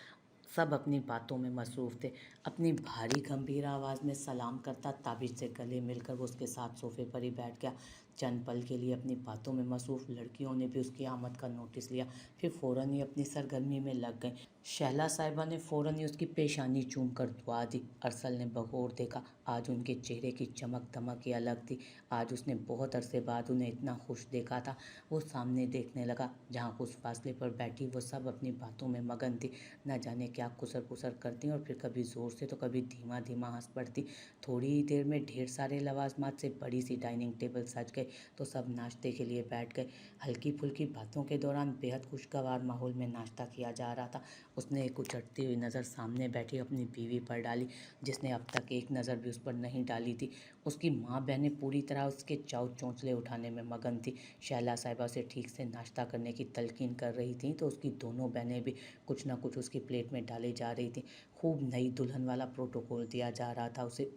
सब अपनी बातों में मसरूफ़ थे। अपनी भारी गंभीर आवाज़ में सलाम करता ताबिश से गले मिलकर वो उसके साथ सोफे पर ही बैठ गया। चंद पल के लिए अपनी बातों में मसरूफ़ लड़कियों ने भी उसकी आमद का नोटिस लिया, फिर फ़ौरन ही अपनी सरगर्मी में लग गईं। शैला साहिबा ने फ़ौरन ही उसकी पेशानी चूम कर दुआ दी। अरसल ने बगौर देखा। आज उनके चेहरे की चमक दमक ही अलग थी। आज उसने बहुत अरसे बाद उन्हें इतना खुश देखा था। वो सामने देखने लगा जहाँ कुछ फासले पर बैठी वो सब अपनी बातों में मगन थी। न जाने क्या कुसर कुसर करती और फिर कभी ज़ोर से तो कभी धीमा धीमा हंस पड़ती। थोड़ी ही देर में ढेर सारे लवाजमात से बड़ी सी डाइनिंग टेबल सज गई तो सब नाश्ते के लिए बैठ गए। हल्की फुल्की बातों के दौरान बेहद खुशगवार माहौल में नाश्ता किया जा रहा था। उसने एक उचटती हुई नज़र सामने बैठी अपनी बीवी पर डाली, जिसने अब तक एक नज़र भी उस पर नहीं डाली थी। उसकी माँ बहनें पूरी तरह उसके चौंचले उठाने में मगन थी। शैला साहिबा उसे ठीक से नाश्ता करने की तलकीन कर रही थीं तो उसकी दोनों बहनें भी कुछ ना कुछ उसकी प्लेट में डाली जा रही थी। खूब नई दुल्हन वाला प्रोटोकॉल दिया जा रहा था उसे।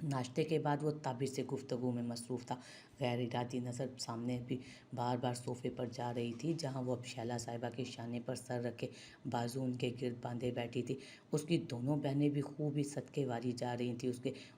नाश्ते के बाद वो ताबिश से गुफ्तगू में मसरूफ़ था। गैर इरादी नज़र सामने भी बार बार सोफ़े पर जा रही थी, जहाँ वो अब शैला साहिबा के शाने पर सर रखे बाजू उनके गिर्द बांधे बैठी थी। उसकी दोनों बहनें भी खूब ही सदके वारी जा रही थी।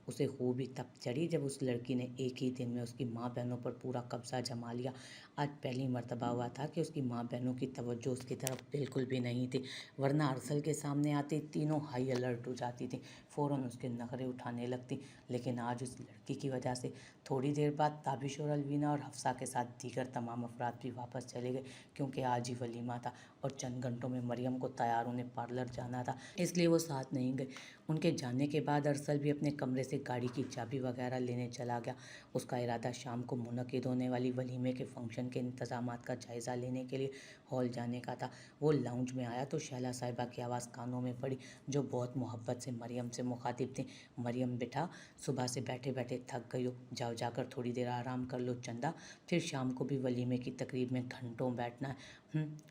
उसे खूब ही तप चढ़ी जब उस लड़की ने एक ही दिन में उसकी माँ बहनों पर पूरा कब्जा जमा लिया। आज पहली मर्तबा हुआ था कि उसकी माँ बहनों की तवज्जो उसकी तरफ बिल्कुल भी नहीं थी, वरना अरसल के सामने आते तीनों हाई अलर्ट हो जाती थी, फ़ौरन उसके नखरे उठाने लगती। लेकिन आज उस लड़की की वजह से थोड़ी देर बाद ताबिश और अलवीना और हफ्सा के साथ दीगर तमाम अफराद भी वापस चले गए, क्योंकि आज ही वलीमा था और चंद घंटों में मरियम को तैयार होने पार्लर जाना था, इसलिए वो साथ नहीं गए। उनके जाने के बाद अरसल भी अपने कमरे से गाड़ी की चाबी वगैरह लेने चला गया। उसका इरादा शाम को मुनक्किद होने वाली वलीमे के फंक्शन के इंतजामात का जायज़ा लेने के लिए हॉल जाने का था। वो लाउंज में आया तो शैला साहिबा की आवाज़ कानों में पड़ी, जो बहुत मोहब्बत से मरियम से मुखातिब थी। मरियम बेटा, सुबह से बैठे बैठे थक गई हो, जाओ जाकर थोड़ी देर आराम कर लो चंदा, फिर शाम को भी वलीमे की तकरीब में घंटों बैठना है।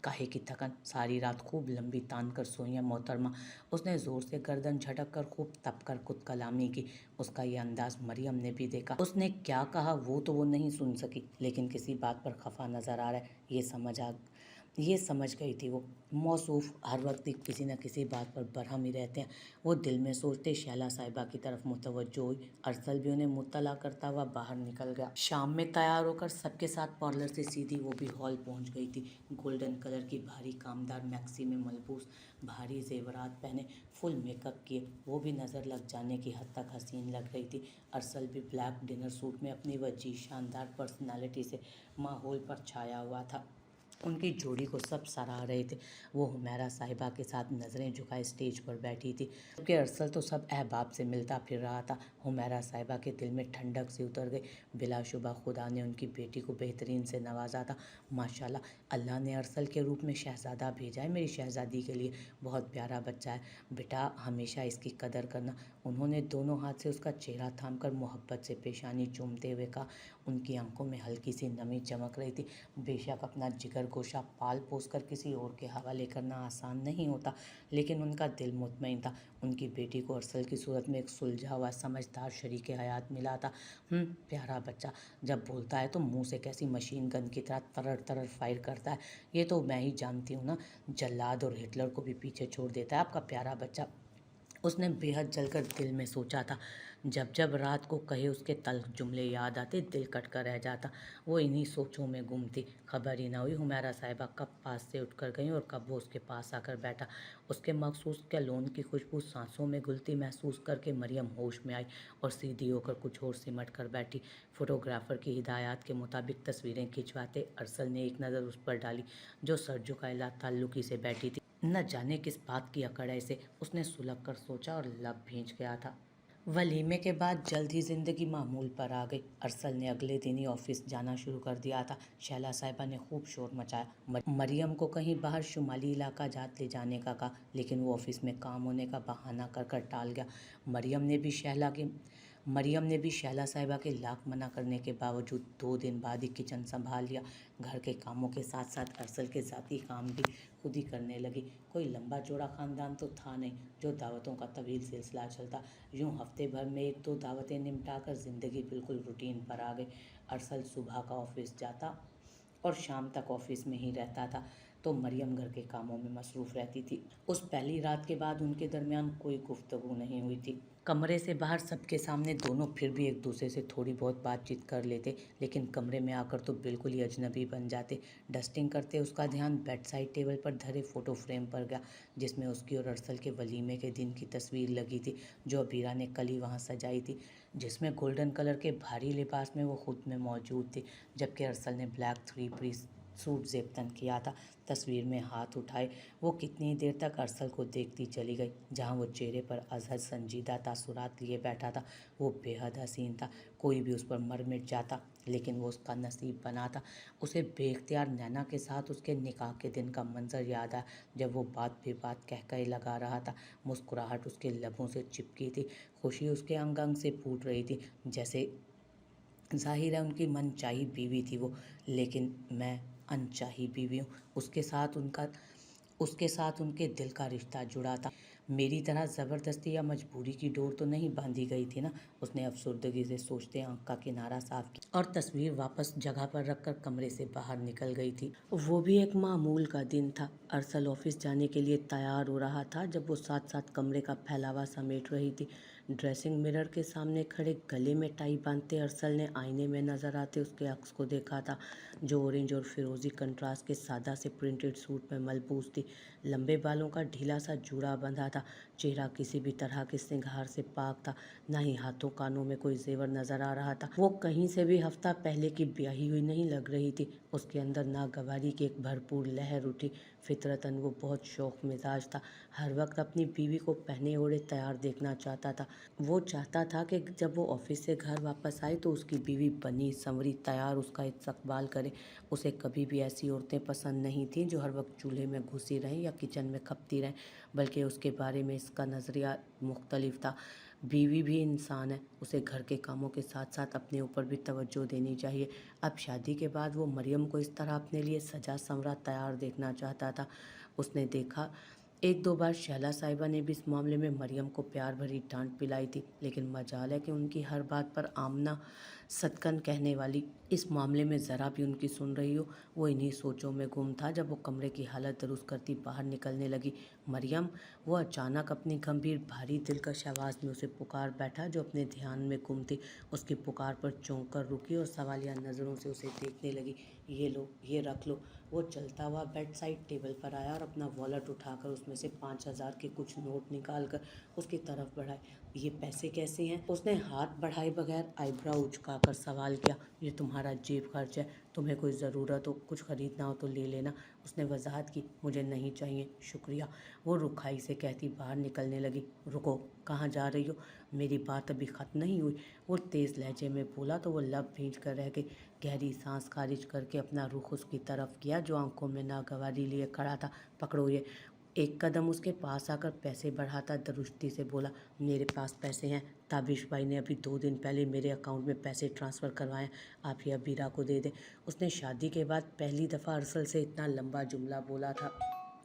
काहे की थकन, सारी रात खूब लंबी तान कर सोई है मोहतरमा। उसने ज़ोर से गर्दन झटक कर खूब तप कर खुद कलामी की। उसका ये अंदाज मरियम ने भी देखा। उसने क्या कहा वो नहीं सुन सकी, लेकिन किसी बात पर खफा नज़र आ रहा है ये समझ गई थी वो। मौसूफ हर वक्त किसी न किसी बात पर बरहम ही रहते हैं। वो दिल में सोचते शैला साहिबा की तरफ मुतवज्जो हुई। अरसल भी उन्हें मुत्तला करता हुआ बाहर निकल गया। शाम में तैयार होकर सबके साथ पार्लर से सीधी वो भी हॉल पहुंच गई थी। गोल्डन कलर की भारी कामदार मैक्सी में मलबूस, भारी जेवरात पहने, फुल मेकअप किए, वो भी नज़र लग जाने की हद तक हसीन लग रही थी। अरसल भी ब्लैक डिनर सूट में अपनी वजीह शानदार पर्सनालिटी से माहौल पर छाया हुआ था। उनकी जोड़ी को सब सराह रहे थे। वो हुमैरा साहिबा के साथ नज़रें झुकाए स्टेज पर बैठी थी, जबकि अरसल तो सब अहबाब से मिलता फिर रहा था। हुमैरा साहिबा के दिल में ठंडक सी उतर गई। बिलाशुबा खुदा ने उनकी बेटी को बेहतरीन से नवाजा था। माशाल्लाह, अल्लाह ने अरसल के रूप में शहज़ादा भेजा है मेरी शहज़ादी के लिए। बहुत प्यारा बच्चा है बेटा, हमेशा इसकी कदर करना। उन्होंने दोनों हाथ से उसका चेहरा थाम कर मोहब्बत से पेशानी चूमते हुए कहा। उनकी आंखों में हल्की सी नमी चमक रही थी। बेशक अपना जिगर गोशा पाल पोस कर किसी और के हवाले करना आसान नहीं होता, लेकिन उनका दिल मुतमईन था। उनकी बेटी को अरसल की सूरत में एक सुलझा हुआ समझदार शरीके हयात मिला था। प्यारा बच्चा, जब बोलता है तो मुंह से कैसी मशीन गन की तरह तरर तरर फायर करता है, ये तो मैं ही जानती हूँ ना। जल्लाद और हिटलर को भी पीछे छोड़ देता है आपका प्यारा बच्चा। उसने बेहद जलकर दिल में सोचा था। जब जब रात को कहे उसके तल्ख जुमले याद आते, दिल कट कर रह जाता। वो इन्हीं सोचों में गुम थी। खबर ही ना हुई हुमैरा साहिबा कब पास से उठकर गई और कब वो उसके पास आकर बैठा। उसके मखसूस कैलोन की खुशबू सांसों में घुलती महसूस करके मरियम होश में आई और सीधी होकर कुछ और सिमट कर बैठी। फोटोग्राफर की हिदायत के मुताबिक तस्वीरें खिंचवाते अरसल ने एक नज़र उस पर डाली, जो सर झुकाए ताल्लुकी से बैठी थी। न जाने किस बात की अकड़ है इसे, उसने सुलग कर सोचा और लब भींच गया था। वलीमे के बाद जल्द ही जिंदगी मामूल पर आ गई। अरसल ने अगले दिन ही ऑफिस जाना शुरू कर दिया था। शैला साहिबा ने खूब शोर मचाया। मरियम को कहीं बाहर शुमाली इलाका जात ले जाने का कहा, लेकिन वो ऑफिस में काम होने का बहाना कर कर टाल गया। मरियम ने भी शैला साहिबा के लाख मना करने के बावजूद 2 दिन बाद ही किचन संभाल लिया। घर के कामों के साथ साथ अरसल के ज़ाती काम भी खुद ही करने लगी। कोई लंबा चौड़ा ख़ानदान तो था नहीं जो दावतों का तवील सिलसिला चलता। यूँ हफ्ते भर में 1-2 दावतें निपटा कर ज़िंदगी बिल्कुल रूटीन पर आ गई। अरसल सुबह का ऑफिस जाता और शाम तक ऑफिस में ही रहता था, तो मरियम घर के कामों में मसरूफ़ रहती थी। उस पहली रात के बाद उनके दरमियान कोई गुफ्तगू नहीं हुई थी। कमरे से बाहर सबके सामने दोनों फिर भी एक दूसरे से थोड़ी बहुत बातचीत कर लेते, लेकिन कमरे में आकर तो बिल्कुल ही अजनबी बन जाते। डस्टिंग करते उसका ध्यान बेड साइड टेबल पर धरे फ़ोटो फ्रेम पर गया, जिसमें उसकी और अरसल के वलीमे के दिन की तस्वीर लगी थी, जो अबीरा ने कल ही वहाँ सजाई थी, जिसमें गोल्डन कलर के भारी लिबास में वो खुद में मौजूद थी, जबकि अरसल ने ब्लैक थ्री पीस सूट ज़ेब किया था। तस्वीर में हाथ उठाए वो कितनी देर तक अरसल को देखती चली गई। जहाँ वो चेहरे पर अजहर संजीदा तासुरात लिए बैठा था, वो बेहद हसीन था। कोई भी उस पर मर मिट जाता, लेकिन वो उसका नसीब बना था। उसे बेख्तियार नैना के साथ उसके निकाह के दिन का मंजर याद आया, जब वो बात पे बात कह कर लगा रहा था। मुस्कुराहट उसके लबों से चिपकी थी, खुशी उसके अंग अंग से फूट रही थी। जैसे ज़ाहिर है उनकी मनचाही बीवी थी वो, लेकिन मैं अनचाही बीवी हूँ। उसके साथ उनके दिल का रिश्ता जुड़ा था। मेरी तरह ज़बरदस्ती या मजबूरी की डोर तो नहीं बांधी गई थी ना। उसने अफसुर्दगी से सोचते आंख का किनारा साफ किया और तस्वीर वापस जगह पर रखकर कमरे से बाहर निकल गई थी। वो भी एक मामूल का दिन था। अरसल ऑफिस जाने के लिए तैयार हो रहा था जब वो साथ साथ कमरे का फैलावा समेट रही थी। ड्रेसिंग मिरर के सामने खड़े गले में टाई बांधते अरसल ने आईने में नजर आते उसके अक्स को देखा था, जो ऑरेंज और फिरोजी कंट्रास्ट के सादा से प्रिंटेड सूट में मलबूस थी। लंबे बालों का ढीला सा जूड़ा बंधा था। चेहरा किसी भी तरह के श्रृंगार से पाक था। ना ही हाथों कानों में कोई जेवर नजर आ रहा था। वो कहीं से भी हफ्ता पहले की ब्याही हुई नहीं लग रही थी। उसके अंदर नागवारी की एक भरपूर लहर उठी। फितरतन वो बहुत शौक मिजाज था। हर वक्त अपनी बीवी को पहने ओढ़े तैयार देखना चाहता था। वो चाहता था कि जब वो ऑफिस से घर वापस आए तो उसकी बीवी बनी संवरी तैयार उसका इस्तकबाल करे। उसे कभी भी ऐसी औरतें पसंद नहीं थीं जो हर वक्त चूल्हे में घुसी रहें या किचन में खपती रहें, बल्कि उसके बारे में इसका नज़रिया मुख्तलिफ था। बीवी भी इंसान है, उसे घर के कामों के साथ साथ अपने ऊपर भी तवज्जो देनी चाहिए। अब शादी के बाद वो मरियम को इस तरह अपने लिए सजा संवरा तैयार देखना चाहता था। उसने देखा एक दो बार शैला साहिबा ने भी इस मामले में मरियम को प्यार भरी डांट पिलाई थी, लेकिन मजाल है कि उनकी हर बात पर आमना सदकन कहने वाली इस मामले में ज़रा भी उनकी सुन रही हो। वो इन्हीं सोचों में गुम था जब वो कमरे की हालत दुरुस्त करती बाहर निकलने लगी। मरियम! वो अचानक अपनी गंभीर भारी दिलकश आवाज़ में उसे पुकार बैठा, जो अपने ध्यान में गुम थी। उसकी पुकार पर चौंक कर रुकी और सवालिया नज़रों से उसे देखने लगी। ये लो, ये रख लो। वो चलता हुआ बेड साइड टेबल पर आया और अपना वॉलेट उठाकर उसमें से 5,000 के कुछ नोट निकालकर उसकी तरफ बढ़ाए। ये पैसे कैसे हैं? उसने हाथ बढ़ाए बगैर आईब्रो उचकाकर सवाल किया। ये तुम्हारा जेब खर्च है, तुम्हें कोई ज़रूरत हो, कुछ ख़रीदना हो तो ले लेना। उसने वजाहत की, मुझे नहीं चाहिए, शुक्रिया। वो रुखाई से कहती बाहर निकलने लगी। रुको, कहाँ जा रही हो? मेरी बात अभी ख़त्म नहीं हुई। वो तेज़ लहजे में बोला तो वो लब भींच कर रह गई। गहरी सांस खारिज करके अपना रुख उसकी तरफ किया, जो आंखों में नागवारी लिए खड़ा था। पकड़ो ये। एक कदम उसके पास आकर पैसे बढ़ाता दुरुस्ती से बोला, मेरे पास पैसे हैं। ताबिश भाई ने अभी 2 दिन पहले मेरे अकाउंट में पैसे ट्रांसफ़र करवाए, आप ये अबीरा को दे दें। उसने शादी के बाद पहली दफ़ा अरसल से इतना लंबा जुमला बोला था।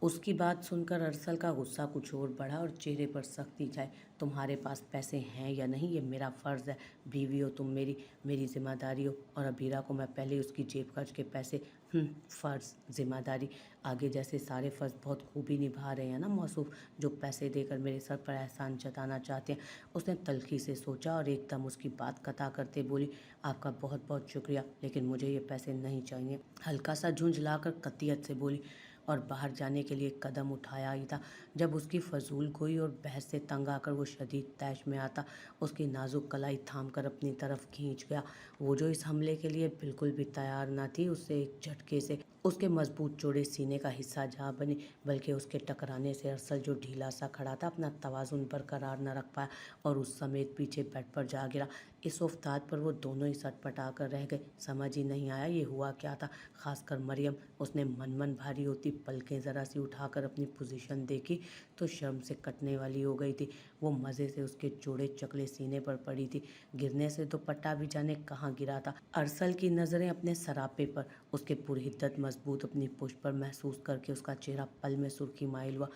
उसकी बात सुनकर अरसल का गुस्सा कुछ और बढ़ा और चेहरे पर सख्ती छाई। तुम्हारे पास पैसे हैं या नहीं, ये मेरा फ़र्ज़ है। बीवी हो तुम मेरी, मेरी जिम्मेदारी हो। और अबीरा को मैं पहले उसकी जेब खर्च के पैसे फ़र्ज़, जिम्मेदारी, आगे जैसे सारे फ़र्ज़ बहुत खूबी निभा रहे हैं ना मौसूफ़, जो पैसे देकर मेरे सर पर एहसान जताना चाहते हैं। उसने तल्खी से सोचा और एकदम उसकी बात कता करते बोली, आपका बहुत बहुत शुक्रिया, लेकिन मुझे ये पैसे नहीं चाहिए। हल्का सा झुंझलाकर कतियत से बोली और बाहर जाने के लिए एक कदम उठाया ही था, जब उसकी फजूल गोई और बहस से तंग आकर वो शदीद तैश में आता उसकी नाजुक कलाई थाम कर अपनी तरफ खींच गया। वो जो इस हमले के लिए बिल्कुल भी तैयार न थी, उससे एक झटके से उसके मजबूत चौड़े सीने का हिस्सा जा बनी, बल्कि उसके टकराने से अरसल जो ढीला सा खड़ा था अपना तवाज़ुन बरकरार न रख पाया और उस समेत पीछे बेड पर जा गिरा। इस उफ्ताद पर वो दोनों ही सटपटा कर रह गए। समझ ही नहीं आया ये हुआ क्या था, खासकर मरियम। उसने मन भारी होती पलकें ज़रा सी उठाकर अपनी पोजीशन देखी तो शर्म से कटने वाली हो गई थी। वो मज़े से उसके चौड़े चकले सीने पर पड़ी थी। गिरने से दुपट्टा भी जाने कहाँ गिरा था। अरसल की नज़रें अपने सरापे पर, उसके पुरहिद्दत मजबूत अपनी पुष्ट पर महसूस करके उसका चेहरा पल में सुर्खी माइल हुआ।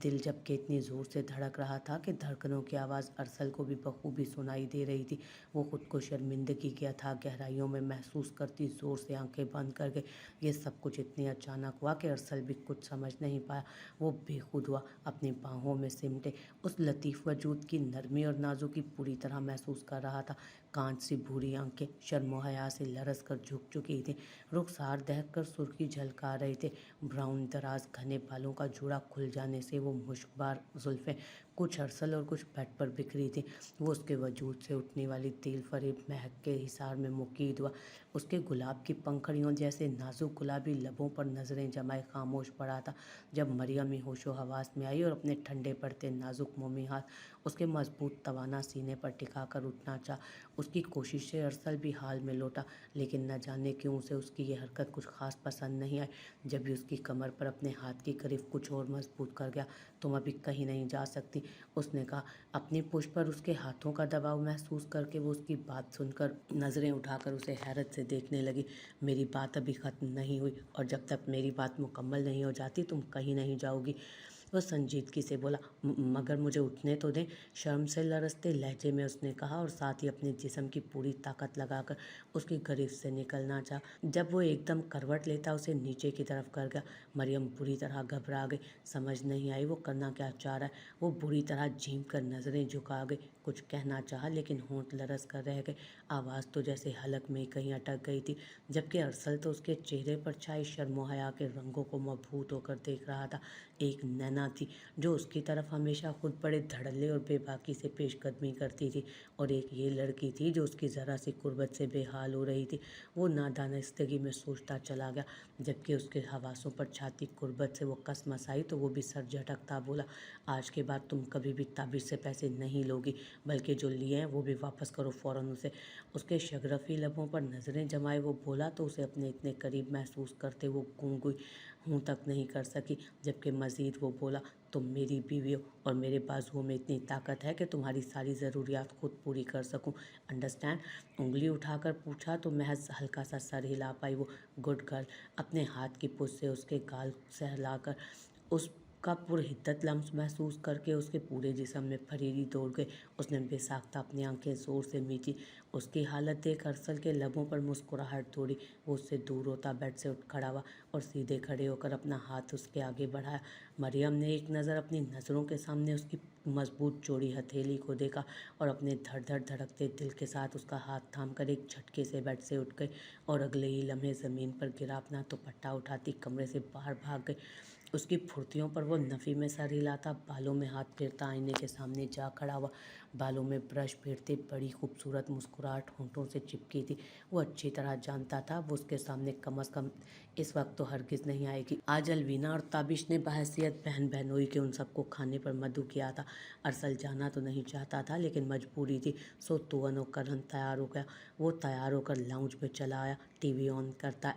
दिल जबकि इतनी ज़ोर से धड़क रहा था कि धड़कनों की आवाज़ अरसल को भी बखूबी सुनाई दे रही थी। वो खुद को शर्मिंदगी की अथाह गहराइयों में महसूस करती ज़ोर से आंखें बंद कर गई। ये सब कुछ इतनी अचानक हुआ कि अरसल भी कुछ समझ नहीं पाया। वो बेखुद हुआ, अपनी बाहों में सिमटे उस लतीफ़ वजूद की नरमी और नाजुकी पूरी तरह महसूस कर रहा था। कांच सी भूरी आंखें शर्म व हया से लरस कर झुक चुकी थीं। रुखसार दहक कर सुर्खी झलका रहे थे। ब्राउन दराज घने बालों का जूड़ा खुल जाने से वो मुश्कबार जुल्फ़ें कुछ अरसल और कुछ बेड पर बिखरी थी। वो उसके वजूद से उठने वाली तिल फरेब महक के हिसार में मुकीद हुआ। उसके गुलाब की पंखड़ियों जैसे नाजुक गुलाबी लबों पर नजरें जमाए खामोश पड़ा था। जब मरियम ही होशो हवास में आई और अपने ठंडे पड़ते नाजुक मोमी हाथ उसके मजबूत तवाना सीने पर टिकाकर उठना चाहा, उसकी कोशिश से अरसल भी हाल में लौटा, लेकिन न जाने क्यों उसे उसकी ये हरकत कुछ खास पसंद नहीं आई। जब भी उसकी कमर पर अपने हाथ की करीब कुछ और मजबूत कर गया, तुम अभी कहीं नहीं जा सकती, उसने कहा। अपनी पुष्ट पर उसके हाथों का दबाव महसूस करके वो उसकी बात सुनकर नजरें उठाकर उसे हैरत से देखने लगी। मेरी बात अभी खत्म नहीं हुई, और जब तक मेरी बात मुकम्मल नहीं हो जाती तुम कहीं नहीं जाओगी, वह संजीदगी से बोला। मगर मुझे उठने तो दें, शर्म से लरसते लहजे में उसने कहा, और साथ ही अपने जिस्म की पूरी ताकत लगाकर उसकी गिरफ्त से निकलना चाहा। जब वो एकदम करवट लेता उसे नीचे की तरफ कर गया। मरियम बुरी तरह घबरा गई, समझ नहीं आई वो करना क्या चाह रहा है। वो बुरी तरह झीम कर नजरें झुका गई, कुछ कहना चाहा लेकिन होंठ लरस कर रह गए। आवाज़ तो जैसे हलक में कहीं अटक गई थी, जबकि अरसल तो उसके चेहरे पर छाए शर्मो हया के रंगों को मबहूत होकर देख रहा था। एक नैना थी जो उसकी तरफ हमेशा खुद बड़े धड़ल्ले और बेबाकी से पेशकदमी करती थी, और एक ये लड़की थी जो उसकी ज़रा सी कुर्बत से बेहाल हो रही थी। वो नादानिस्तगी में सोचता चला गया, जबकि उसके हवासों पर छाती कुर्बत से वो कसमस आई तो वो भी सर झटकता बोला, आज के बाद तुम कभी भी ताबीज़ से पैसे नहीं लोगी, बल्कि जो लिए हैं वो भी वापस करो फ़ौरन उसे। उसके शगरफी लबों पर नज़रें जमाए वो बोला तो उसे अपने इतने करीब महसूस करते वो गूंग गई, हूँ तक नहीं कर सकी। जबकि मज़ीद वो बोला, तुम मेरी बीवी हो और मेरे बाजुओं में इतनी ताकत है कि तुम्हारी सारी ज़रूरियात खुद पूरी कर सकूं, अंडरस्टैंड। उंगली उठाकर पूछा तो महज हल्का सा सर हिला पाई वो। Good girl. अपने हाथ की पुश से उसके गाल सहलाकर उसका पुरहिद्दत लम्स महसूस करके उसके पूरे जिस्म में फरीरी दौड़ गई। उसने बेसाख्ता अपनी आंखें ज़ोर से मीची। उसकी हालत देख अरसल के लबों पर मुस्कुराहट दौड़ी। वो उससे दूर होता बेड से उठ खड़ा हुआ और सीधे खड़े होकर अपना हाथ उसके आगे बढ़ाया। मरियम ने एक नज़र अपनी नज़रों के सामने उसकी मजबूत चौड़ी हथेली को देखा और अपने धड़ धड़ धड़कते दिल के साथ उसका हाथ थाम कर एक झटके से बेड से उठ गई और अगले ही लम्हे ज़मीन पर गिरा अपना दुपट्टा उठाती कमरे से बाहर भाग गई। उसकी फुर्तियों पर वो नफ़ी में सर हिलाता, बालों में हाथ फेरता आईने के सामने जा खड़ा हुआ। बालों में ब्रश फेरते बड़ी खूबसूरत मुस्कुराहट होंठों से चिपकी थी। वो अच्छी तरह जानता था वो उसके सामने कम अज़ कम इस वक्त तो हरगिज़ नहीं आएगी। आज अलवीना और ताबिश ने बहैसियत बहन बहनोई के उन सबको खाने पर मदु किया था। अरसल जाना तो नहीं चाहता था लेकिन मजबूरी थी, सो तुअन और करन तैयार हो गया। वो तैयार होकर लाउंज में चला आया। टीवी ऑन करता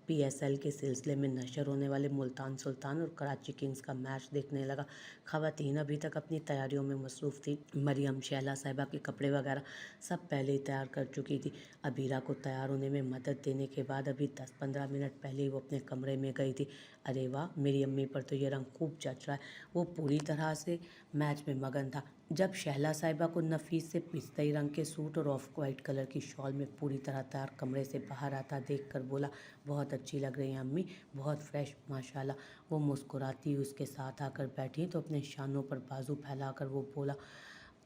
PSL के सिलसिले में नशर होने वाले मुल्तान सुल्तान और कराची किंग्स का मैच देखने लगा। ख़वातीन अभी तक अपनी तैयारियों में मसरूफ़ थी। मरियम, शैला साहिबा के कपड़े वगैरह सब पहले ही तैयार कर चुकी थी। अबीरा को तैयार होने में मदद देने के बाद अभी 10-15 मिनट पहले ही वो अपने कमरे में गई थी। अरे वाह, मेरी अम्मी पर तो ये रंग खूब जच रहा है। वो पूरी तरह से मैच में मगन था। जब शहला साहिबा को नफीस से पिस्ताई रंग के सूट और ऑफ वाइट कलर की शॉल में पूरी तरह तैयार कमरे से बाहर आता देखकर बोला, बहुत अच्छी लग रही हैं अम्मी, बहुत फ्रेश माशाल्लाह। वो मुस्कुराती हुई उसके साथ आकर बैठी तो अपने शानों पर बाजू फैलाकर वो बोला,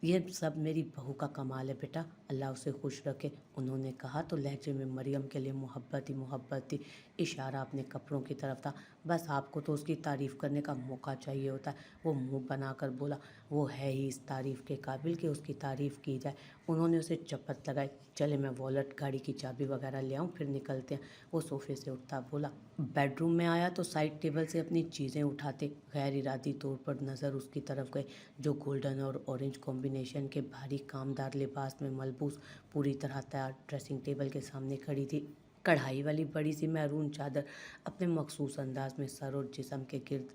ये सब मेरी बहू का कमाल है बेटा, अल्लाह उसे खुश रखे, उन्होंने कहा तो लहजे में मरियम के लिए मोहब्बत ही मोहब्बत थी। इशारा अपने कपड़ों की तरफ था। बस आपको तो उसकी तारीफ़ करने का मौका चाहिए होता है, वो मुंह बनाकर बोला। वो है ही इस तारीफ़ के काबिल कि उसकी तारीफ़ की जाए। उन्होंने उसे चपत लगाई। चले मैं वॉलेट, गाड़ी की चाबी वगैरह ले आऊँ, फिर निकलते हैं। वो सोफे से उठता बोला। बेडरूम में आया तो साइड टेबल से अपनी चीज़ें उठाते गैर इरादी तौर पर नज़र उसकी तरफ गई, जो गोल्डन और ऑरेंज कॉम्बिनेशन के भारी कामदार लिबास में मलबूस पूरी तरह तैयार ड्रेसिंग टेबल के सामने खड़ी थी। कढ़ाई वाली बड़ी सी मैरून चादर अपने मखसूस अंदाज में सर और जिस्म के गिर्द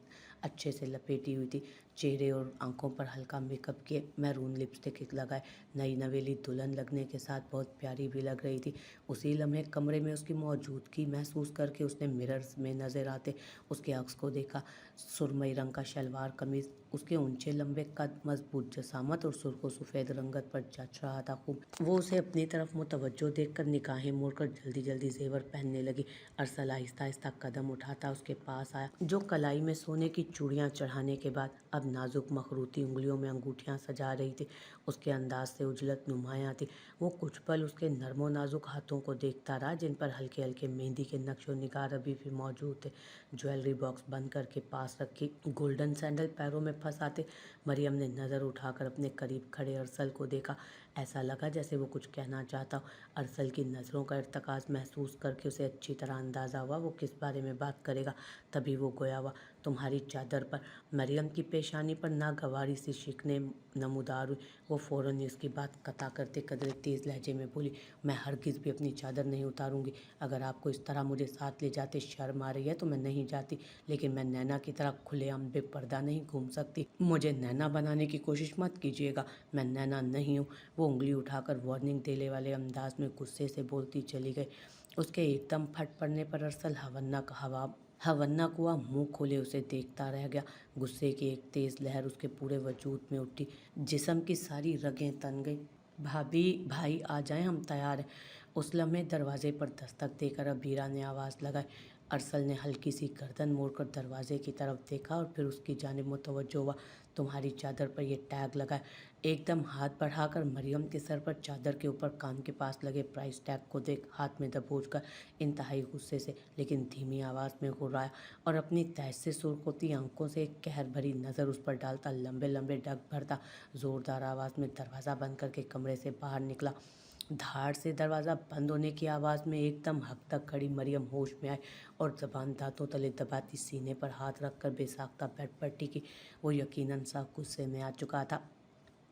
अच्छे से लपेटी हुई थी। चेहरे और आंखों पर हल्का मेकअप किए, मैरून लिपस्टिक लगाए, नई नवेली दुल्हन लगने के साथ बहुत प्यारी भी लग रही थी। उसी लम्हे कमरे में उसकी मौजूदगी महसूस करके उसने मिरर्स में नज़र आते उसके अक्स को देखा। सुरमई रंग का शलवार कमीज़ उसके ऊंचे लंबे कद, मजबूत जसामत और सुर्ख सफ़ेद रंगत पर जच रहा था खूब। वो उसे अपनी तरफ मुतवज्जो देखकर निगाहें मोड़कर जल्दी जल्दी जेवर पहनने लगी। अरसल आहिस्ता आहिस्ता कदम उठाता उसके पास आया, जो कलाई में सोने की चूड़ियाँ चढ़ाने के बाद अब बेताब नाजुक मखरूती उंगलियों में अंगूठियां सजा रही थी। उसके अंदाज से उजलत नुमायां थी। वो कुछ पल उसके नरमो नाजुक हाथों को देखता रहा, जिन पर हल्के हल्के मेहंदी के नक्शो निगार अभी भी मौजूद थे। ज्वेलरी बॉक्स बंद करके पास रखी गोल्डन सैंडल पैरों में फंसाते मरियम ने नज़र उठाकर अपने करीब खड़े अरसल को देखा। ऐसा लगा जैसे वो कुछ कहना चाहता हो। अरसल की नज़रों का इर्तकाज़ महसूस करके उसे अच्छी तरह अंदाज़ा हुआ वो किस बारे में बात करेगा। तभी वो गोया हुआ, तुम्हारी चादर पर। मरियम की पेशानी पर नागवारी सी शिकने नमूदार हुई। वो फ़ौरन ही उसकी बात कता करते कदरे तेज़ लहजे में बोली, मैं हरगिज़ भी अपनी चादर नहीं उतारूंगी। अगर आपको इस तरह मुझे साथ ले जाते शर्म आ रही है तो मैं नहीं जाती, लेकिन मैं नैना की तरह खुलेआम बेपर्दा नहीं घूम सकती। मुझे नैना बनाने की कोशिश मत कीजिएगा, मैं नैना नहीं हूँ। वो उंगली उठाकर वार्निंग देने वाले अंदाज में गुस्से से बोलती चली गई। उसके एकदम फट पड़ने पर अरसल हवन्नक हुआ, मुंह खोले उसे देखता रह गया। गुस्से की एक तेज लहर उसके पूरे वजूद में उठी, जिस्म की सारी रगें तन गई। भाभी, भाई आ जाएं, हम तैयार हैं। उस लम्हे दरवाजे पर दस्तक देकर अबीरा ने आवाज़ लगाई। अरसल ने हल्की सी गर्दन मोड़कर दरवाजे की तरफ देखा और फिर उसकी जानिब मुतवज्जो हुआ। तुम्हारी चादर पर यह टैग लगा है। एकदम हाथ बढ़ाकर मरियम के सर पर चादर के ऊपर कान के पास लगे प्राइस टैग को देख हाथ में दबोचकर इंतहाई गुस्से से लेकिन धीमी आवाज़ में गुर्राया और अपनी तैश से सुर्ख आंखों से एक कहर भरी नज़र उस पर डालता लंबे लंबे डग भरता ज़ोरदार आवाज़ में दरवाज़ा बंद करके कमरे से बाहर निकला। धाड़ से दरवाज़ा बंद होने की आवाज़ में एकदम हक तक खड़ी मरियम होश में आई और ज़बान दांतों तले दबाती सीने पर हाथ रखकर बेसाख्ता बेड पर टिकी। वो यकीनन सा गुस्से में आ चुका था,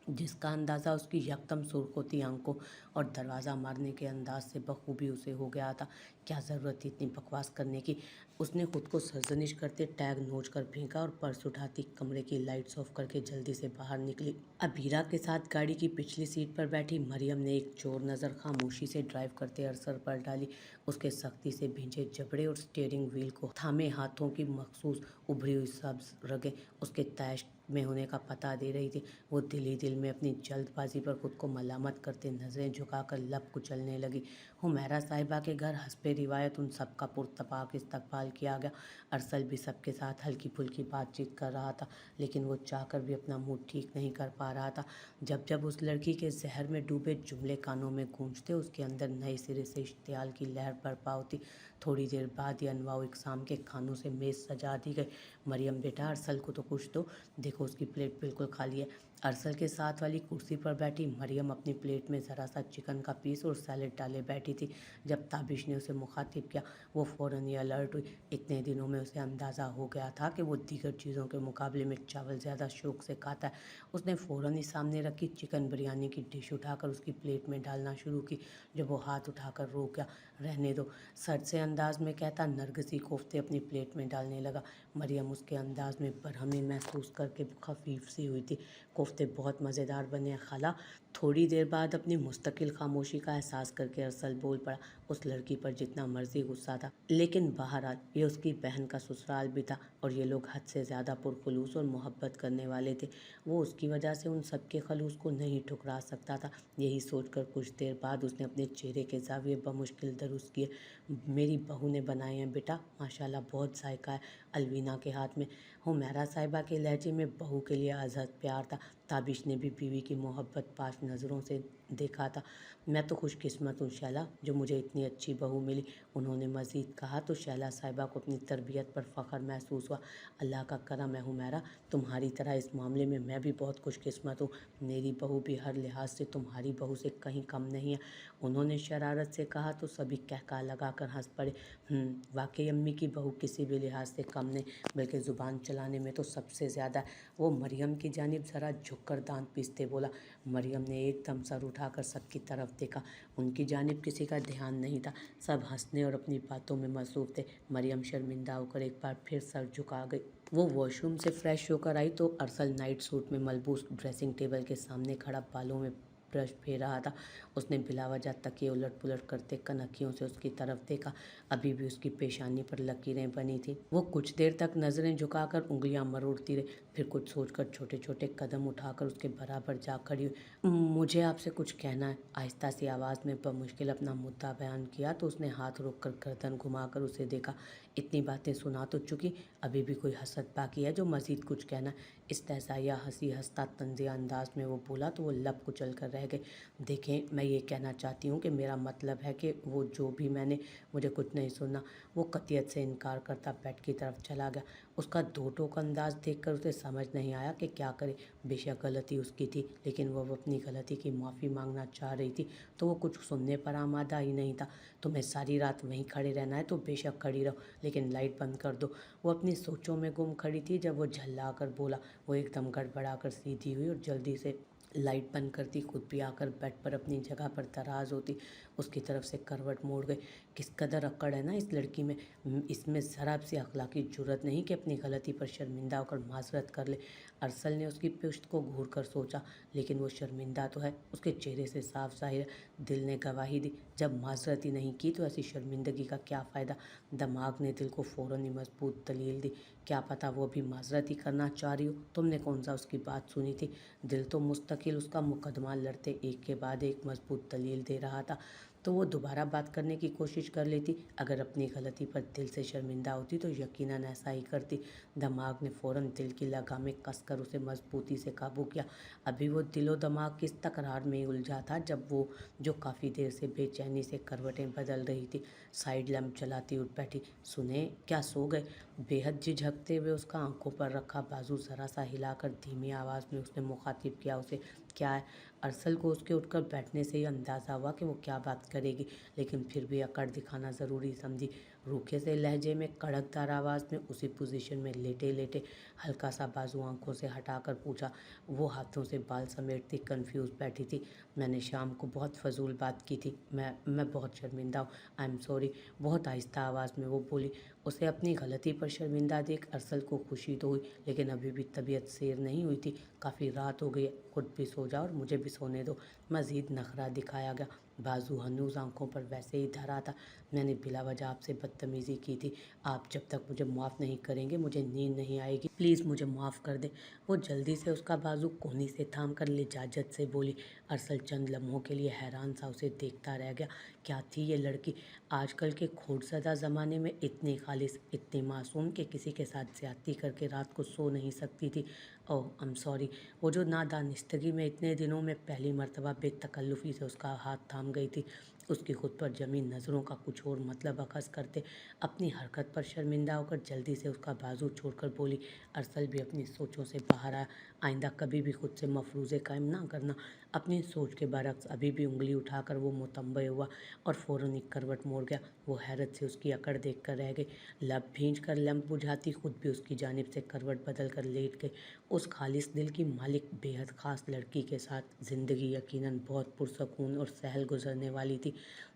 जिसका अंदाज़ा उसकी यकदम सुर्ख होती आंखों और दरवाज़ा मारने के अंदाज से बखूबी उसे हो गया था। क्या ज़रूरत थी इतनी बकवास करने की। उसने खुद को सरजनिश करते टैग नोच कर फेंका और पर्स उठाती कमरे की लाइट्स ऑफ करके जल्दी से बाहर निकली। अबीरा के साथ गाड़ी की पिछली सीट पर बैठी मरियम ने एक चोर नज़र खामोशी से ड्राइव करते अरसल पर डाली। उसके सख्ती से भींचे जबड़े और स्टीयरिंग व्हील को थामे हाथों की मखसूस उभरी हुई सब्ज रगें उसके तैश में होने का पता दे रही थी। वो दिल ही दिल में अपनी जल्दबाजी पर खुद को मलामत करते नज़रें झुकाकर लब कुचलने लगी। हुमैरा साहिबा के घर हस्बे रिवायत उन सब का पुरतपाक इस्तकबाल किया गया। अरसल भी सबके साथ हल्की फुल्की बातचीत कर रहा था, लेकिन वो चाहकर भी अपना मूड ठीक नहीं कर पा रहा था। जब जब उस लड़की के जहर में डूबे जुमले कानों में गूंजते उसके अंदर नए सिरे से इश्तियाल की लहर बरपा होती। थोड़ी देर बाद ही अनवाउ इकसाम के खानों से मेज़ सजा दी गई। मरियम बेटा, अरसल को तो कुछ दो, देखो उसकी प्लेट बिल्कुल खाली है। अरसल के साथ वाली कुर्सी पर बैठी मरियम अपनी प्लेट में ज़रा सा चिकन का पीस और सैलेड डाले बैठी थी। जब ताबिश ने उसे मुखातिब किया वो फ़ौरन ही अलर्ट हुई। इतने दिनों में उसे अंदाज़ा हो गया था कि वो दीगर चीज़ों के मुकाबले में चावल ज़्यादा शौक से खाता है। उसने फ़ौरन ही सामने रखी चिकन बिरयानी की डिश उठाकर उसकी प्लेट में डालना शुरू की। जब वो हाथ उठाकर रोक गया, रहने दो, सर से अंदाज में कहता नरगिसी कोफ्ते अपनी प्लेट में डालने लगा। मरियम उसके अंदाज में बरहमी महसूस करके खफीफ सी हुई थी। कोफ्ते बहुत मज़ेदार बने हैं खाला। थोड़ी देर बाद अपनी मुस्तकिल खामोशी का एहसास करके अरसल बोल पड़ा। उस लड़की पर जितना मर्जी गुस्सा था, लेकिन बहरहाल ये उसकी बहन का ससुराल भी था और ये लोग हद से ज़्यादा पुरखलूस और मोहब्बत करने वाले थे। वो उसकी वजह से उन सबके खलूस को नहीं ठुकरा सकता था। यही सोचकर कुछ देर बाद उसने अपने चेहरे के ज़ाविये बमुश्किल दुरुस्त किए। मेरी बहू ने बनाए हैं बेटा, माशाल्लाह बहुत जायका है। अलवीना के हाथ में हुमैरा साहिबा के लहजे में बहू के लिए अज़हद प्यार था। ताबिश ने भी बीवी की मोहब्बत पाश नज़रों से देखा था। मैं तो खुशकिस्मत हूँ शैला, जो मुझे इतनी अच्छी बहू मिली। उन्होंने मज़ीद कहा तो शैला साहिबा को अपनी तरबियत पर फ़ख्र महसूस हुआ। अल्लाह का करम है हुमैरा, तुम्हारी तरह इस मामले में मैं भी बहुत खुशकिस्मत हूँ। मेरी बहू भी हर लिहाज से तुम्हारी बहू से कहीं कम नहीं है। उन्होंने शरारत से कहा तो सभी कहका लगाकर हंस पड़े। वाकई अम्मी की बहू किसी भी लिहाज से कम नहीं, बल्कि ज़ुबान चलाने में तो सबसे ज़्यादा। वो मरियम की जानिब ज़रा झुककर दांत पीसते बोला। मरियम ने एकदम सर उठाकर सबकी तरफ देखा। उनकी जानिब किसी का ध्यान नहीं था, सब हंसने और अपनी बातों में मसरूफ़ थे। मरियम शर्मिंदा होकर एक बार फिर सर झुका गई। वो वॉशरूम से फ्रेश होकर आई तो अरसल नाइट सूट में मलबूस ड्रेसिंग टेबल के सामने खड़ा बालों में ब्रश फेर रहा था। उसने बिलावजह तकिए उलट पुलट करते कनखियों से उसकी तरफ देखा। अभी भी उसकी पेशानी पर लकीरें बनी थी। वो कुछ देर तक नज़रें झुकाकर उंगलियां मरोड़ती रही, फिर कुछ सोचकर छोटे छोटे कदम उठाकर उसके बराबर जा खड़ी हुई। मुझे आपसे कुछ कहना है, आहिस्ता सी आवाज़ में बमुश्किल अपना मुद्दा बयान किया तो उसने हाथ रोककर गर्दन घुमाकर उसे देखा। इतनी बातें सुना तो चुकी, अभी भी कोई हसरत बाकी है जो मज़ीद कुछ कहना। इस्तेज़ाइया हंसी हंसता तंज़िया अंदाज में वो बोला तो वो लब कुचल कर रह गए। देखें, मैं ये कहना चाहती हूँ कि मेरा मतलब है कि वो जो भी मैंने, मुझे कुछ नहीं सुनना। वो कतियत से इनकार करता बेड की तरफ चला गया। उसका दो टोक अंदाज देखकर उसे समझ नहीं आया कि क्या करे। बेशक गलती उसकी थी, लेकिन वो अपनी गलती की माफ़ी मांगना चाह रही थी तो वो कुछ सुनने पर आमादा ही नहीं था। तुम्हें सारी रात वहीं खड़े रहना है तो बेशक खड़ी रहो, लेकिन लाइट बंद कर दो। वो अपनी सोचों में गुम खड़ी थी जब वो झल्ला कर बोला। वो एकदम गड़बड़ा कर सीधी हुई और जल्दी से लाइट बंद करती, खुद भी आकर बेड पर अपनी जगह पर दराज होती, उसकी तरफ से करवट मोड़ गई। किस कदर अकड़ है ना इस लड़की में, इसमें ज़रा सी अखलाकी जुर्रत नहीं कि अपनी गलती पर शर्मिंदा होकर माजरत कर ले। अरसल ने उसकी पुश्त को घूर कर सोचा, लेकिन वो शर्मिंदा तो है, उसके चेहरे से साफ ज़ाहिर है। दिल ने गवाही दी, जब माजरत ही नहीं की तो ऐसी शर्मिंदगी का क्या फ़ायदा। दिमाग ने दिल को फ़ौरन ही मजबूत दलील दी। क्या पता वो भी माजरत ही करना चाह रही हो, तुमने कौन सा उसकी बात सुनी थी। दिल तो मुस्तकिल उसका मुकदमा लड़ते एक के बाद एक मजबूत दलील दे रहा था, तो वो दोबारा बात करने की कोशिश कर लेती। अगर अपनी गलती पर दिल से शर्मिंदा होती तो यकीनन ऐसा ही करती। दिमाग ने फ़ौरन दिल की लगामें कसकर उसे मजबूती से काबू किया। अभी वो दिलो दिमाग की इस तकरार में ही उलझा था जब वो, जो काफ़ी देर से बेचैनी से करवटें बदल रही थी, साइड लैम्प जलाती उठ बैठी। सुने, क्या सो गए। बेहद झिझकते हुए उसका आंखों पर रखा बाजू ज़रा सा हिलाकर धीमी आवाज़ में उसने मुखातिब किया उसे। क्या है। अरसल को उसके उठकर बैठने से ही अंदाज़ा हुआ कि वो क्या बात करेगी, लेकिन फिर भी अकड़ दिखाना ज़रूरी समझी। रूखे से लहजे में कड़कदार आवाज़ में उसी पोजीशन में लेटे लेटे हल्का सा बाजू आंखों से हटाकर पूछा। वो हाथों से बाल समेटती कंफ्यूज बैठी थी। मैंने शाम को बहुत फजूल बात की थी, मैं बहुत शर्मिंदा हूँ, आई एम सॉरी। बहुत आहिस्ता आवाज़ में वो बोली। उसे अपनी गलती पर शर्मिंदा देख अरसल को खुशी तो हुई, लेकिन अभी भी तबीयत सैर नहीं हुई थी। काफ़ी रात हो गई है, खुद भी सो जाओ और मुझे भी सोने दो। मज़ीद नखरा दिखाया गया। बाजू हनूज आंखों पर वैसे ही धरा था। मैंने बिला वजह आपसे बदतमीज़ी की थी। आप जब तक मुझे माफ़ नहीं करेंगे मुझे नींद नहीं आएगी, प्लीज़ मुझे माफ़ कर दें। वो जल्दी से उसका बाजू कोहनी से थाम कर लिजाजत से बोली। अरसल चंद लम्हों के लिए हैरान सा उसे देखता रह गया। क्या थी ये लड़की, आजकल के खोटज़दा ज़माने में इतनी खालिस, इतनी मासूम कि किसी के साथ ज़्यादती करके रात को सो नहीं सकती थी। ओह आई एम सॉरी। वो जो नादानिस्तगी में इतने दिनों में पहली मर्तबा बेतकल्लुफ़ी से उसका हाथ थाम गई थी, उसकी खुद पर जमी नज़रों का कुछ और मतलब अखज़ करते अपनी हरकत पर शर्मिंदा होकर जल्दी से उसका बाजू छोड़कर बोली। अरसल भी अपनी सोचों से बाहर आया। आइंदा कभी भी खुद से मफरूज़े कायम ना करना। अपनी सोच के बरक्स अभी भी उंगली उठाकर वो मुतंबे हुआ और फ़ौरन एक करवट मोड़ गया। वो हैरत से उसकी अकड़ देख कर रह गई। लब भींच कर लैंप बुझाती खुद भी उसकी जानिब से करवट बदल कर लेट गई। उस खालिस दिल की मालिक बेहद ख़ास लड़की के साथ ज़िंदगी यकीनन बहुत पुरसकून और सहल गुजरने वाली थी।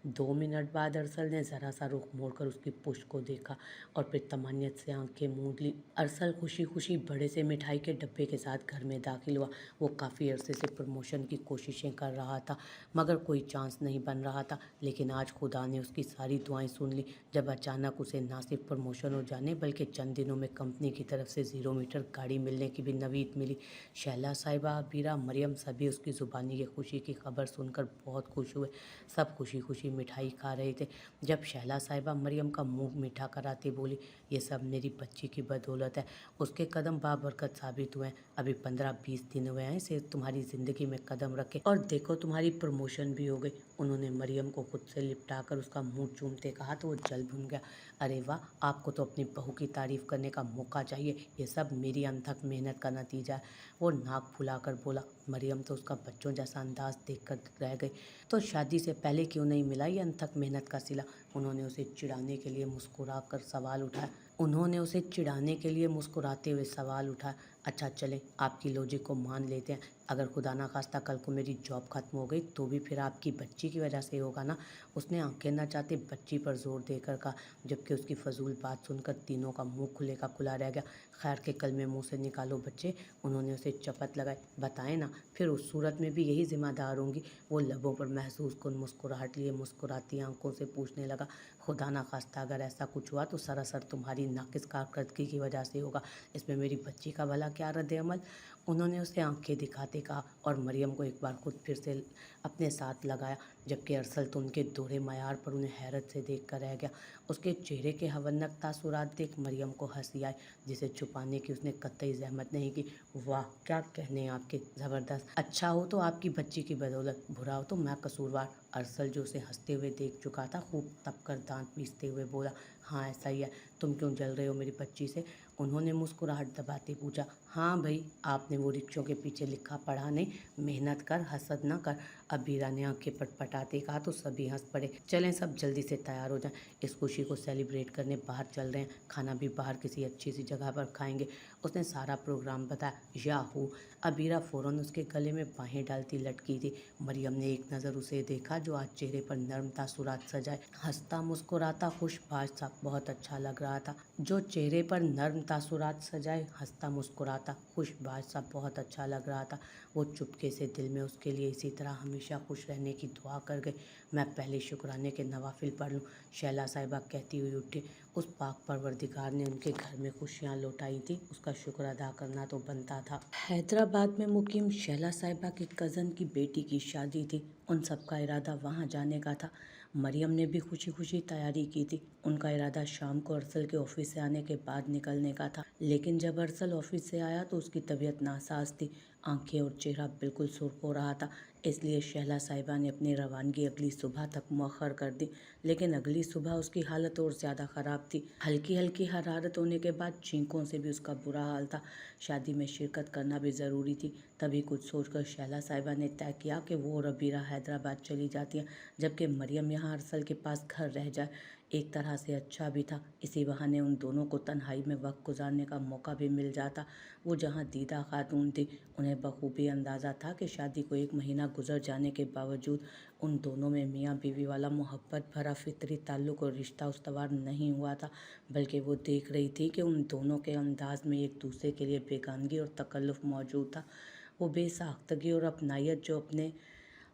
2 मिनट बाद अरसल ने ज़रा सा रुख मोड़कर उसकी पुश्त को देखा और फिर तमन्नियत से आंखें मूंद ली। अरसल खुशी खुशी बड़े से मिठाई के डब्बे के साथ घर में दाखिल हुआ। वो काफ़ी अरसे से प्रमोशन की कोशिशें कर रहा था, मगर कोई चांस नहीं बन रहा था। लेकिन आज खुदा ने उसकी सारी दुआएं सुन ली जब अचानक उसे ना सिर्फ प्रमोशन हो जाने बल्कि चंद दिनों में कंपनी की तरफ से 0 मीटर गाड़ी मिलने की भी नवीद मिली। शैला साहिबा, बीरा, मरियम सभी उसकी ज़ुबानी की खुशी की खबर सुनकर बहुत खुश हुए। सब खुशी खुशी मिठाई खा रहे थे जब शैला साहिबा मरियम का मुंह मीठा कराती बोली, ये सब मेरी बच्ची की बदौलत है। उसके कदम बाबरकत साबित हुए हैं। अभी 15-20 दिन हुए हैं सिर्फ तुम्हारी ज़िंदगी में कदम रखे और देखो तुम्हारी प्रमोशन भी हो गई। उन्होंने मरियम को खुद से लिपटा कर उसका मुंह चूमते कहा तो वो जल भुन गया। अरे वाह, आपको तो अपनी बहू की तारीफ़ करने का मौका चाहिए, ये सब मेरी अनथक मेहनत का नतीजा है। वो नाक फुलाकर बोला। मरियम तो उसका बच्चों जैसा अंदाज देखकर रह गई। तो शादी से पहले क्यों नहीं मिला ये अनथक मेहनत का सिला। उन्होंने उसे चिढ़ाने के लिए मुस्कुराते हुए सवाल उठाया। अच्छा चलें, आपकी लॉजिक को मान लेते हैं। अगर खुदा ना खास्ता कल को मेरी जॉब खत्म हो गई तो भी फिर आपकी बच्ची की वजह से होगा ना। उसने आंखें न चाहते बच्ची पर जोर देकर कहा, जबकि उसकी फजूल बात सुनकर तीनों का मुंह खुले का खुला रह गया। खैर के कलमे मुंह से निकालो बच्चे, उन्होंने उसे चपत लगाई। बताएं ना, फिर उस सूरत में भी यही जिम्मेदार होंगी। वो लबों पर महसूस कुन मुस्कुराहट लिए मुस्कुराती आंखों से पूछने लगा। खुदा ना खास्ता अगर ऐसा कुछ हुआ तो सरासर तुम्हारी नाकिस कारकर्दगी की वजह से होगा। इसमें मेरी बच्ची का भला क्या रद्द अमल। उन्होंने उसे आंखें दिखाते कहा और मरियम को एक बार खुद फिर से अपने साथ लगाया, जबकि अरसल तो उनके दोहरे मयार पर उन्हें हैरत से देख कर रह गया। उसके चेहरे के हवनक तासुरात देख मरियम को हंसी आई, जिसे छुपाने की उसने कतई जहमत नहीं की। वाह, क्या कहने आपके, ज़बरदस्त। अच्छा हो तो आपकी बच्ची की बदौलत, बुरा हो तो मैं कसूरवार। अरसल, जो उसे हंसते हुए देख चुका था, खूब तपकर दांत पीसते हुए बोला, हाँ ऐसा ही है। तुम क्यों जल रहे हो मेरी बच्ची से? उन्होंने मुस्कुराहट दबाते पूछा। हाँ भाई, आपने वो रिक्शों के पीछे लिखा पढ़ा नहीं, मेहनत कर, हसद न कर। अबीरा ने आंखें पटपटाते कहा तो सभी हंस पड़े। चलें सब जल्दी से तैयार हो जाएं, इस खुशी को सेलिब्रेट करने बाहर चल रहे हैं, खाना भी बाहर किसी अच्छी सी जगह पर खाएंगे। उसने सारा प्रोग्राम बताया। याहू! अबीरा फ़ौरन उसके गले में बाहें डालती लटकी थी। मरियम ने एक नज़र उसे देखा, जो आज चेहरे पर नर्म तासुरात सजाए हंसता मुस्कुराता खुशबाज सा बहुत अच्छा लग रहा था। जो चेहरे पर नर्म तासुरात सजाए हंसता मुस्कुराता खुशबाज सा बहुत अच्छा लग रहा था। वो चुपके से दिल में उसके लिए इसी तरह हमेशा खुश रहने की दुआ कर गई। मैं पहले शुक्राने के नवाफिल पढ़ लूँ, शैला साहिबा कहती हुई उठी। उस पाक परवरदिगार ने उनके घर में खुशियाँ लौटाई थी, उसका शुक्र अदा करना तो बनता था। हैदराबाद में मुकीम शैला साहिबा की कज़न की बेटी की शादी थी। उन सबका इरादा वहाँ जाने का था। मरियम ने भी खुशी खुशी तैयारी की थी। उनका इरादा शाम को अरसल के ऑफिस से आने के बाद निकलने का था, लेकिन जब अरसल ऑफिस से आया तो उसकी तबीयत नासाज थी। आंखें और चेहरा बिल्कुल सुर्ख हो रहा था, इसलिए शैला साहिबा ने अपनी रवानगी अगली सुबह तक मौखर कर दी। लेकिन अगली सुबह उसकी हालत और ज़्यादा ख़राब थी। हल्की हल्की हरारत होने के बाद छींकों से भी उसका बुरा हाल था। शादी में शिरकत करना भी ज़रूरी थी। तभी कुछ सोचकर शैला साहिबा ने तय किया कि वो और अबीरा हैदराबाद चली जाती हैं, जबकि मरियम यहाँ अरसल के पास घर रह जाए। एक तरह से अच्छा भी था, इसी बहाने उन दोनों को तन्हाई में वक्त गुजारने का मौका भी मिल जाता। वो जहाँ दीदा खातून थी, उन्हें बखूबी अंदाज़ा था कि शादी को 1 महीना गुजर जाने के बावजूद उन दोनों में मियाँ बीवी वाला मोहब्बत भरा फितरी ताल्लुक और रिश्ता उस्तवार नहीं हुआ था, बल्कि वो देख रही थी कि उन दोनों के अंदाज में एक दूसरे के लिए बेगानगी और तकल्लुफ़ मौजूद था। वो बेसाख्तगी और अपनायत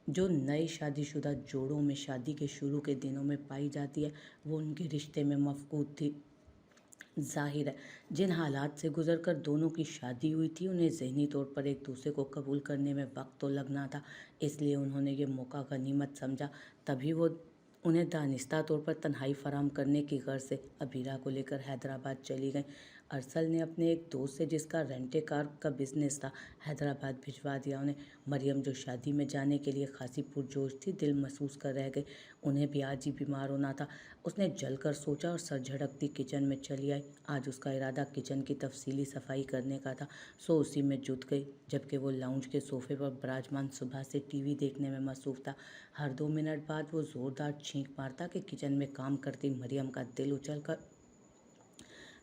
जो नए शादीशुदा जोड़ों में शादी के शुरू के दिनों में पाई जाती है, वो उनके रिश्ते में मफकूद थी। जाहिर है, जिन हालात से गुजरकर दोनों की शादी हुई थी, उन्हें ज़हनी तौर पर एक दूसरे को कबूल करने में वक्त तो लगना था, इसलिए उन्होंने ये मौका गनीमत समझा। तभी वो उन्हें दानिस्ता तौर पर तन्हाई फराम करने की गर्ज से अबीरा को लेकर हैदराबाद चली गईं। अरसल ने अपने एक दोस्त से, जिसका रेंटे कार का बिजनेस था, हैदराबाद भिजवा दिया उन्हें। मरियम, जो शादी में जाने के लिए खासी पुरजोश थी, दिल महसूस कर रह गई। उन्हें भी आज ही बीमार होना था। उसने जलकर सोचा और सर झटकती किचन में चली आई। आज उसका इरादा किचन की तफसीली सफाई करने का था, सो उसी में जुट गई। जबकि वो लाउंज के सोफे पर विराजमान सुबह से टीवी देखने में मसरूफ था। हर 2 मिनट बाद वो ज़ोरदार छींक मारता कि किचन में काम करती मरियम का दिल उछलकर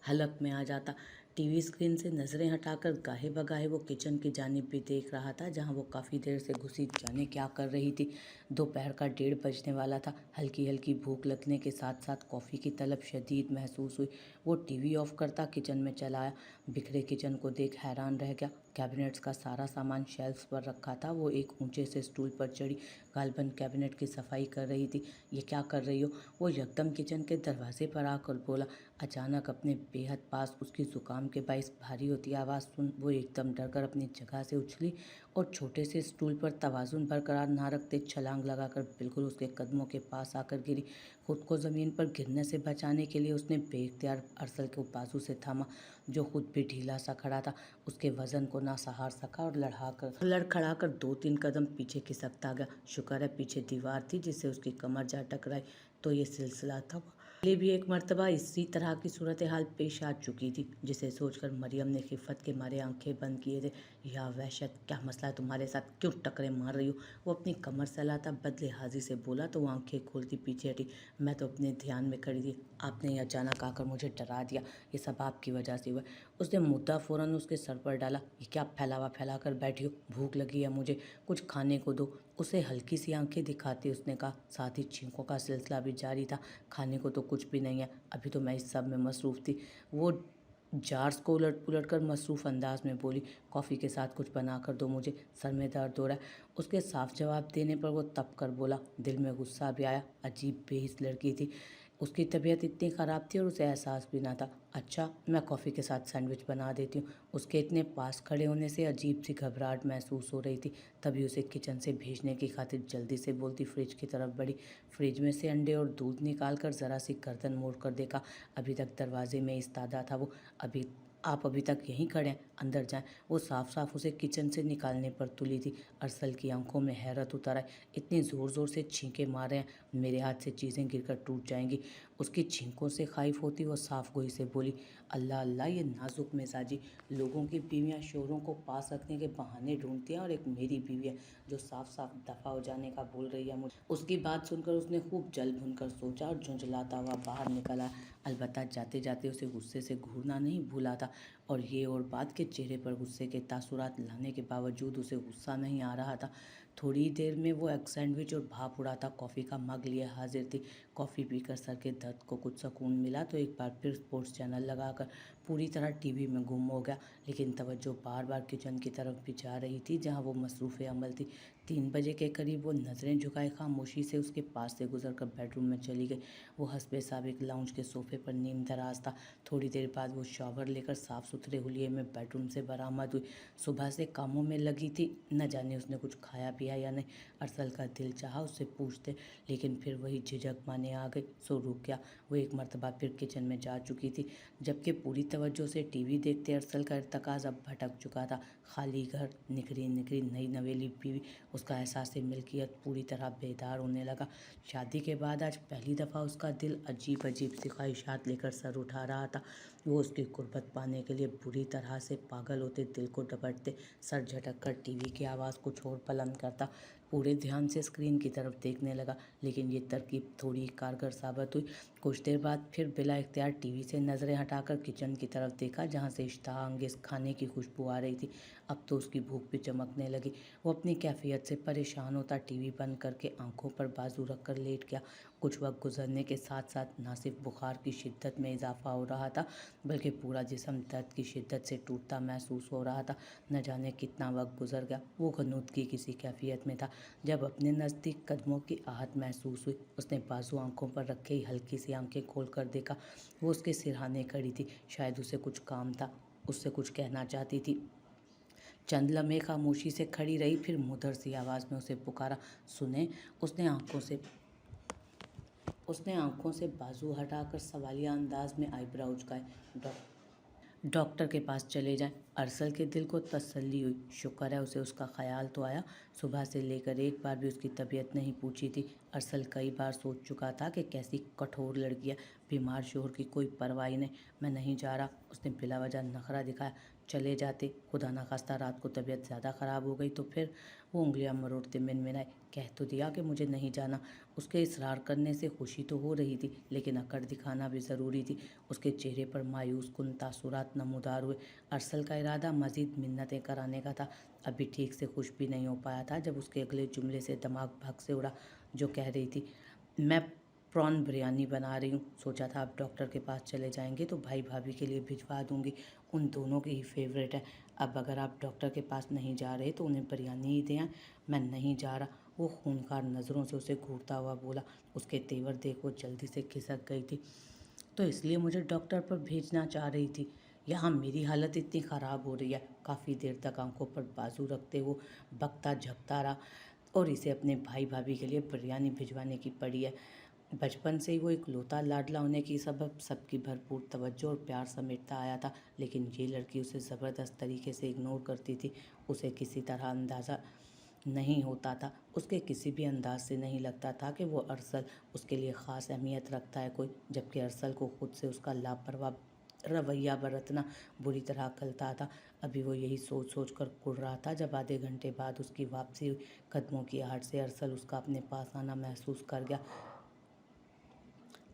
हलक में आ जाता। टीवी स्क्रीन से नज़रें हटाकर गाहे बगाहे वो किचन की जानिब भी देख रहा था, जहां वो काफ़ी देर से घुसी जाने क्या कर रही थी। दोपहर का 1:30 बजने वाला था। हल्की हल्की भूख लगने के साथ साथ कॉफ़ी की तलब शदीद महसूस हुई। वो टीवी ऑफ करता किचन में चला आया। बिखरे किचन को देख हैरान रह गया। कैबिनेट्स का सारा सामान शेल्फ्स पर रखा था। वो एक ऊंचे से स्टूल पर चढ़ी गालबन कैबिनेट की सफाई कर रही थी। ये क्या कर रही हो? वो यकदम किचन के दरवाजे पर आकर बोला। अचानक अपने बेहद पास उसकी जुकाम के बाइस भारी होती आवाज़ सुन वो एकदम डरकर अपनी जगह से उछली और छोटे से स्टूल पर तवाज़ुन बरकरार ना रखते छलांग लगाकर बिल्कुल उसके कदमों के पास आकर गिरी। खुद को ज़मीन पर गिरने से बचाने के लिए उसने बेइख्तियार अरसल को बाजू से थामा, जो खुद भी ढीला सा खड़ा था। उसके वजन को ना सहार सका और लड़खड़ाकर 2-3 कदम पीछे खिसकता गया। शुक्र है पीछे दीवार थी जिससे उसकी कमर जा टकराई। तो ये सिलसिला था। पहले भी एक मर्तबा इसी तरह की सूरत हाल पेश आ चुकी थी, जिसे सोचकर मरियम ने खिफत के मारे आंखें बंद किए थे। या वहशत, क्या मसला है तुम्हारे साथ? क्यों टकरे मार रही हो? वो अपनी कमर सहलाता बदले हाजिर से बोला तो वो आंखें खोलती पीछे हटी। मैं तो अपने ध्यान में खड़ी थी, आपने अचानक आकर मुझे डरा दिया। ये सब आपकी वजह से हुआ। उसने मुद्दा फ़ौरन उसके सर पर डाला। ये क्या फैला कर बैठी हो? भूख लगी है मुझे, कुछ खाने को दो। उसे हल्की सी आंखें दिखाते उसने कहा। साथ ही छींकों का सिलसिला भी जारी था। खाने को तो कुछ भी नहीं है, अभी तो मैं इस सब में मसरूफ़ थी। वो जार्स को उलट पुलट कर मसरूफ़ अंदाज में बोली। कॉफ़ी के साथ कुछ बना कर दो मुझे, सर में दर्द हो रहा है। उसके साफ जवाब देने पर वो तप कर बोला। दिल में गुस्सा भी आया। अजीब बेहिस लड़की थी, उसकी तबीयत इतनी ख़राब थी और उसे एहसास भी ना था। अच्छा, मैं कॉफ़ी के साथ सैंडविच बना देती हूँ। उसके इतने पास खड़े होने से अजीब सी घबराहट महसूस हो रही थी। तभी उसे किचन से भेजने की खातिर जल्दी से बोलती फ्रिज की तरफ बढ़ी। फ्रिज में से अंडे और दूध निकाल कर ज़रा सी गर्दन मोड़ कर देखा। अभी तक दरवाजे में इस्तादा था वो। अभी आप अभी तक यहीं खड़े हैं, अंदर जाएं। वो साफ साफ उसे किचन से निकालने पर तुली थी। अरसल की आंखों में हैरत उतर आई। इतनी ज़ोर ज़ोर से छींके मारे हैं, मेरे हाथ से चीज़ें गिरकर टूट जाएंगी। उसकी छींकों से खाइफ होती वो साफ गोई से बोली, अल्लाह अल्लाह, ये नाजुक मिजाजी लोगों की बीवियाँ शोहरों को पास रखने के बहाने ढूंढती हैं, और एक मेरी बीवी है जो साफ साफ दफ़ा हो जाने का बोल रही है मुझे। उसकी बात सुनकर उसने खूब जल भुन कर सोचा और झुंझलाता हुआ बाहर निकला। अलबत्ता जाते जाते उसे गुस्से से घूरना नहीं भूला था, और ये और बात के चेहरे पर गुस्से के तासुरात लाने के बावजूद उसे गुस्सा नहीं आ रहा था। थोड़ी देर में वो एग सैंडविच और भाप उड़ाता कॉफ़ी का मग लिए हाजिर थी। कॉफ़ी पीकर सर के दर्द को कुछ सुकून मिला तो एक बार फिर स्पोर्ट्स चैनल लगाकर पूरी तरह टीवी में गुम हो गया, लेकिन तवज्जो बार बार किचन की तरफ भी जा रही थी जहां वो मसरूफ़ अमल थी। 3 बजे के करीब वो नज़रें झुकाए खामोशी से उसके पास से गुजरकर बेडरूम में चली गई। वो हस्बे साबिक लाउंज के सोफे पर नीम दराज था। थोड़ी देर बाद वो शॉवर लेकर साफ़ सुथरे हुलिये में बेडरूम से बरामद हुई। सुबह से कामों में लगी थी, न जाने उसने कुछ खाया पिया या नहीं। अरसल का दिल चाहा उससे पूछते, लेकिन फिर वही झिझक माने आ गई, सो रुक गया। वो एक मर्तबा फिर किचन में जा चुकी थी, जबकि पूरी तवज्जो से टीवी देखते अरसल का इर्तकाज अब भटक चुका था। खाली घर, निखरी निखरी नई नवेली बीवी, उसका एहसास मिल्कियत पूरी तरह बेदार होने लगा। शादी के बाद आज पहली दफ़ा उसका दिल अजीब अजीब सी ख्वाहिशात लेकर सर उठा रहा था। वो उसकी कुर्बत पाने के लिए बुरी तरह से पागल होते, दिल को डपटते, सर झटक कर टीवी की आवाज़ कुछ और बुलंद करता, पूरे ध्यान से स्क्रीन की तरफ देखने लगा। लेकिन ये तरकीब थोड़ी कारगर साबित हुई। कुछ देर बाद फिर बिला इख्तियार टीवी से नज़रें हटाकर किचन की तरफ देखा, जहाँ से इश्तहा अंगेज़ खाने की खुशबू आ रही थी। अब तो उसकी भूख भी चमकने लगी। वो अपनी कैफियत से परेशान होता टीवी बंद करके आंखों पर बाजू रखकर लेट गया। कुछ वक्त गुजरने के साथ साथ ना सिर्फ बुखार की शिद्दत में इजाफा हो रहा था, बल्कि पूरा जिस्म दर्द की शिद्दत से टूटता महसूस हो रहा था। न जाने कितना वक्त गुजर गया, वो गनूदगी किसी कैफियत में था। जब अपने नज़दीक कदमों की आहट महसूस हुई, उसने बाजू आंखों पर रखे ही हल्की सी आंखें खोल कर देखा। वो उसके सिरहाने खड़ी थी। शायद उसे कुछ काम था, उससे कुछ कहना चाहती थी। चंद लम्हे खामोशी से खड़ी रही, फिर मुदर सी आवाज़ में उसे पुकारा, सुने। उसने आंखों से बाजू हटाकर सवालिया अंदाज में आईब्रो उचकाए। डॉक्टर के पास चले जाएं। अरसल के दिल को तसल्ली हुई। शुक्र है उसे उसका ख्याल तो आया। सुबह से लेकर एक बार भी उसकी तबीयत नहीं पूछी थी। अरसल कई बार सोच चुका था कि कैसी कठोर लड़की है, बीमार शोहर की कोई परवाह नहीं। मैं नहीं जा रहा, उसने बिला वजह नखरा दिखाया। चले जाते, खुदा न खास्ता रात को तबीयत ज़्यादा ख़राब हो गई तो फिर। वो उंगलियां मरोड़ते मिनमिनाए, कह तो दिया कि मुझे नहीं जाना। उसके इसरार करने से खुशी तो हो रही थी, लेकिन अकड़ दिखाना भी ज़रूरी थी। उसके चेहरे पर मायूस कुन तासुरात नमूदार हुए। अरसल का इरादा मज़ीद मिन्नतें कराने का था। अभी ठीक से खुश भी नहीं हो पाया था जब उसके अगले जुमले से दिमाग भग से उड़ा, जो कह रही थी, मैं प्रॉन बिरयानी बना रही हूँ। सोचा था अब डॉक्टर के पास चले जाएंगे तो भाई भाभी के लिए भिजवा दूँगी, उन दोनों की ही फेवरेट है। अब अगर आप डॉक्टर के पास नहीं जा रहे तो उन्हें बिरयानी ही दें। मैं नहीं जा रहा, वो खूनखार नज़रों से उसे घूरता हुआ बोला। उसके तेवर देख वो जल्दी से खिसक गई थी। तो इसलिए मुझे डॉक्टर पर भेजना चाह रही थी। यहाँ मेरी हालत इतनी ख़राब हो रही है। काफ़ी देर तक आंखों पर बाजू रखते हुए बकता झपता रहा, और इसे अपने भाई भाभी के लिए बिरयानी भिजवाने की पड़ी है। बचपन से ही वो इकलौता लाडला होने की सबब सबकी भरपूर तवज्जो और प्यार समेटता आया था, लेकिन ये लड़की उसे ज़बरदस्त तरीके से इग्नोर करती थी। उसे किसी तरह अंदाज़ा नहीं होता था, उसके किसी भी अंदाज से नहीं लगता था कि वो अरसल उसके लिए ख़ास अहमियत रखता है कोई, जबकि अरसल को खुद से उसका लापरवाह रवैया बरतना बुरी तरह खलता था। अभी वो यही सोच सोच कर कुड़ रहा था जब आधे घंटे बाद उसकी वापसी हुई। कदमों की आहट से अरसल उसका अपने पास आना महसूस कर गया।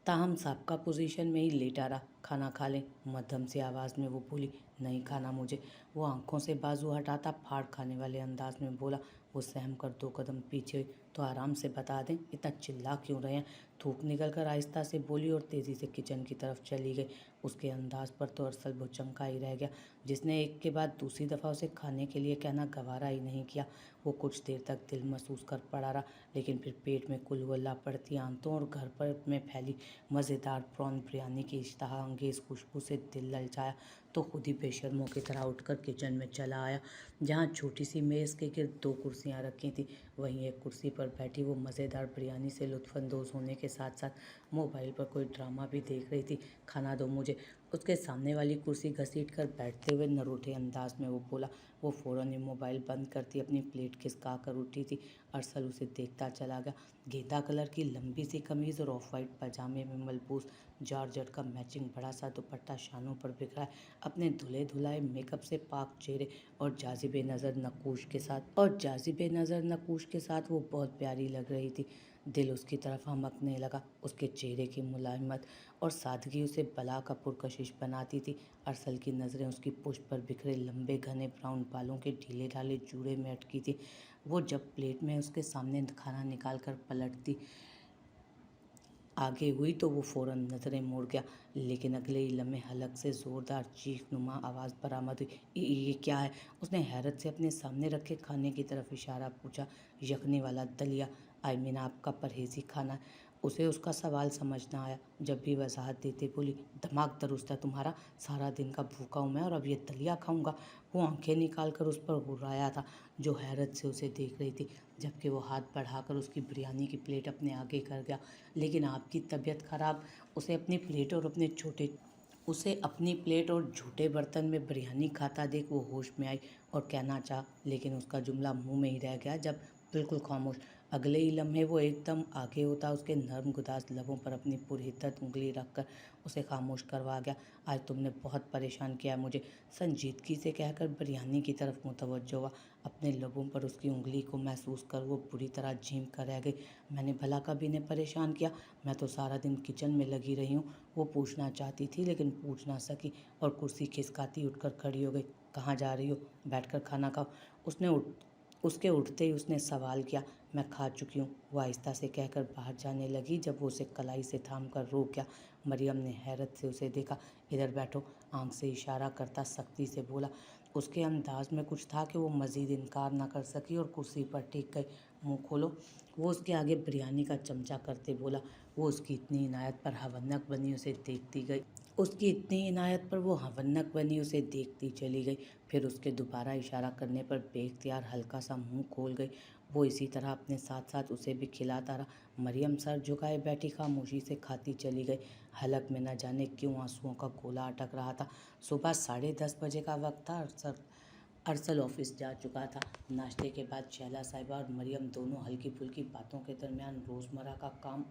ताहम साबका पोजीशन में ही लेटा रहा। खाना खा लें, मध्यम सी आवाज़ में वो बोली। नहीं खाना मुझे, वो आंखों से बाजू हटाता फाड़ खाने वाले अंदाज में बोला। वो सहम कर 2 कदम पीछे हुई। तो आराम से बता दें, इतना चिल्ला क्यों रहे हैं? थूक निकल कर आहिस्ता से बोली और तेज़ी से किचन की तरफ चली गई। उसके अंदाज पर तो अरसल भुचंका ही रह गया, जिसने एक के बाद दूसरी दफ़ा उसे खाने के लिए कहना गवारा ही नहीं किया। वो कुछ देर तक दिल महसूस कर पड़ा रहा, लेकिन फिर पेट में कुलवल्ला पड़ती आंतों और घर पर में फैली मज़ेदार प्रॉन बिरयानी की इश्तहा अंगेज़ खुशबू से दिल ललचाया तो खुद ही बेशर्मों की तरह उठकर किचन में चला आया, जहाँ छोटी सी मेज़ के गिर्द 2 कुर्सियाँ रखी थीं। वहीं एक कुर्सी पर बैठी वो मज़ेदार बिरयानी से लुत्फ़अंदोज़ होने के साथ साथ मोबाइल पर कोई ड्रामा भी देख रही थी। खाना दो मुझे, उसके सामने वाली कुर्सी घसीट कर बैठते हुए नरोटे अंदाज में वो बोला। वो फ़ौरन ही मोबाइल बंद करती अपनी प्लेट खिसका कर उठी थी। अरसल उसे देखता चला गया। गेंदा कलर की लंबी सी कमीज़ और ऑफ वाइट पजामे में मलबूस जॉर्जेट का मैचिंग बड़ा सा दुपट्टा शानों पर बिखरा है। अपने धुले धुलाए मेकअप से पाक चेहरे और जाजिबे नज़र नकूश के साथ वो बहुत प्यारी लग रही थी। दिल उसकी तरफ हमकने लगा। उसके चेहरे की मुलायमत और सादगी उसे बला का पुरकशिश बनाती थी। अरसल की नज़रें उसकी पुष्ट पर बिखरे लंबे घने ब्राउन बालों के ढीले ढाले जूड़े में अटकी थी। वो जब प्लेट में उसके सामने खाना निकाल कर पलटती आगे हुई तो वो फ़ौरन नज़रें मोड़ गया, लेकिन अगले ही लम्हे हलक से ज़ोरदार चीख नुमा आवाज़ बरामद हुई। ये क्या है? उसने हैरत से अपने सामने रखे खाने की तरफ इशारा पूछा। यखनी वाला दलिया, आई मीन आपका परहेज़ी खाना है। उसे उसका सवाल समझ ना आया। जब भी वजाहत देते बोली, दिमाग दुरुस्त है तुम्हारा? सारा दिन का भूखा हूँ मैं और अब ये दलिया खाऊंगा? वो आंखें निकाल कर उस पर घुर्राया था, जो हैरत से उसे देख रही थी, जबकि वो हाथ बढ़ाकर उसकी बिरयानी की प्लेट अपने आगे कर गया। लेकिन आपकी तबीयत खराब। उसे अपनी प्लेट और झूठे बर्तन में बिरयानी खाता देख वो होश में आई और कहना चाहा, लेकिन उसका जुमला मुंह में ही रह गया जब बिल्कुल खामोश। अगले ही लम्हे वो एकदम आगे होता उसके नर्म गुदास लबों पर अपनी पुरहिद्दत उंगली रखकर उसे खामोश करवा गया। आज तुमने बहुत परेशान किया है मुझे, संजीदगी से कहकर बिरयानी की तरफ मुतवज्जो हुआ। अपने लबों पर उसकी उंगली को महसूस कर वो बुरी तरह झीम कर रह गई। मैंने भला कभी इन्हें परेशान किया? मैं तो सारा दिन किचन में लगी रही हूँ। वो पूछना चाहती थी लेकिन पूछ ना सकी और कुर्सी खिसकाती उठकर खड़ी हो गई। कहाँ जा रही हो? बैठकर खाना खाओ। उसके उठते ही उसने सवाल किया। मैं खा चुकी हूँ, वो आहिस्ता से कहकर बाहर जाने लगी जब वो उसे कलाई से थाम कर रोक गया। मरियम ने हैरत से उसे देखा। इधर बैठो, आंख से इशारा करता सख्ती से बोला। उसके अंदाज में कुछ था कि वो मज़ीद इनकार न कर सकी और कुर्सी पर टिक गई। मुँह खोलो, वो उसके आगे बिरयानी का चमचा करते बोला। वो उसकी इतनी इनायत पर हवन्नक बनी उसे देखती चली गई। फिर उसके दोबारा इशारा करने पर बेख्तियार हल्का सा मुंह खोल गई। वो इसी तरह अपने साथ साथ उसे भी खिलाता रहा। मरियम सर झुकाए बैठी खामोशी से खाती चली गई। हलक में न जाने क्यों आंसुओं का गोला अटक रहा था। सुबह 10:30 बजे का वक्त था। अरसल ऑफिस जा चुका था। नाश्ते के बाद शैला साहिबा और मरियम दोनों हल्की फुल्की बातों के दरमियान रोज़मर्रा का काम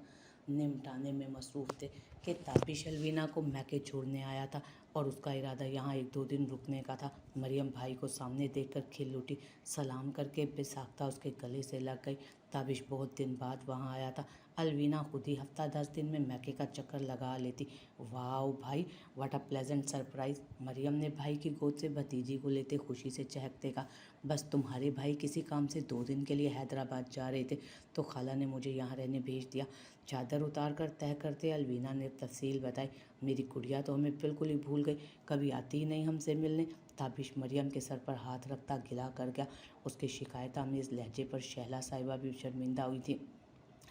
निपटाने में मसरूफ़ थे कि ताबिश अलवीना को मैके छोड़ने आया था और उसका इरादा यहाँ 1-2 दिन रुकने का था। मरियम भाई को सामने देखकर खिल उठी। सलाम करके बेसाख्ता उसके गले से लग गई। ताबिश बहुत दिन बाद वहाँ आया था। अलवीना खुद ही हफ्ता 10 दिन में मैके का चक्कर लगा लेती। वाह भाई, what a pleasant surprise! Maryam ने भाई की गोद से भतीजी को लेते खुशी से चहकते कहा। बस तुम्हारे भाई किसी काम से 2 दिन के लिए हैदराबाद जा रहे थे तो खाला ने मुझे यहाँ रहने भेज दिया। चादर उतार कर तह करते अलवीना ने तफसील बताई। मेरी गुड़िया तो हमें बिल्कुल ही भूल गई, कभी आती ही नहीं हमसे मिलने। ताबिश मरियम के सर पर हाथ रखता गिला कर गया। उसके शिकायत आमेज़ लहजे पर शहला साहिबा भी शर्मिंदा हुई थी।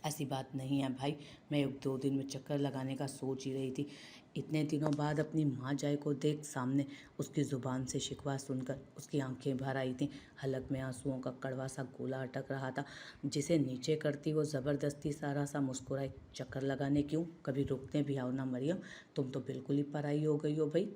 ऐसी बात नहीं है भाई, मैं 1-2 दिन में चक्कर लगाने का सोच ही रही थी। इतने दिनों बाद अपनी माँ जाए को देख सामने उसकी ज़ुबान से शिकवा सुनकर उसकी आंखें भर आई थीं। हलक में आंसुओं का कड़वा सा गोला अटक रहा था, जिसे नीचे करती वो ज़बरदस्ती सारा सा मुस्कुराई। चक्कर लगाने क्यों, कभी रुकते भी आओ ना मरियम, तुम तो बिल्कुल ही पराई हो गई हो भाई।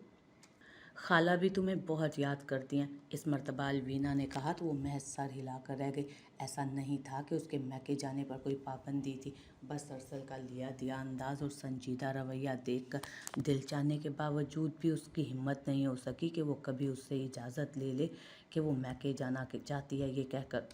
खाला भी तुम्हें बहुत याद करती हैं। इस मर्तबा अलवीना ने कहा तो वो महज सर हिलाकर रह गई। ऐसा नहीं था कि उसके मैके जाने पर कोई पाबंदी थी, बस अरसल का लिया दिया अंदाज और संजीदा रवैया देखकर दिल चाहने के बावजूद भी उसकी हिम्मत नहीं हो सकी कि वो कभी उससे इजाज़त ले ले कि वो मैके जाना चाहती है। ये कहकर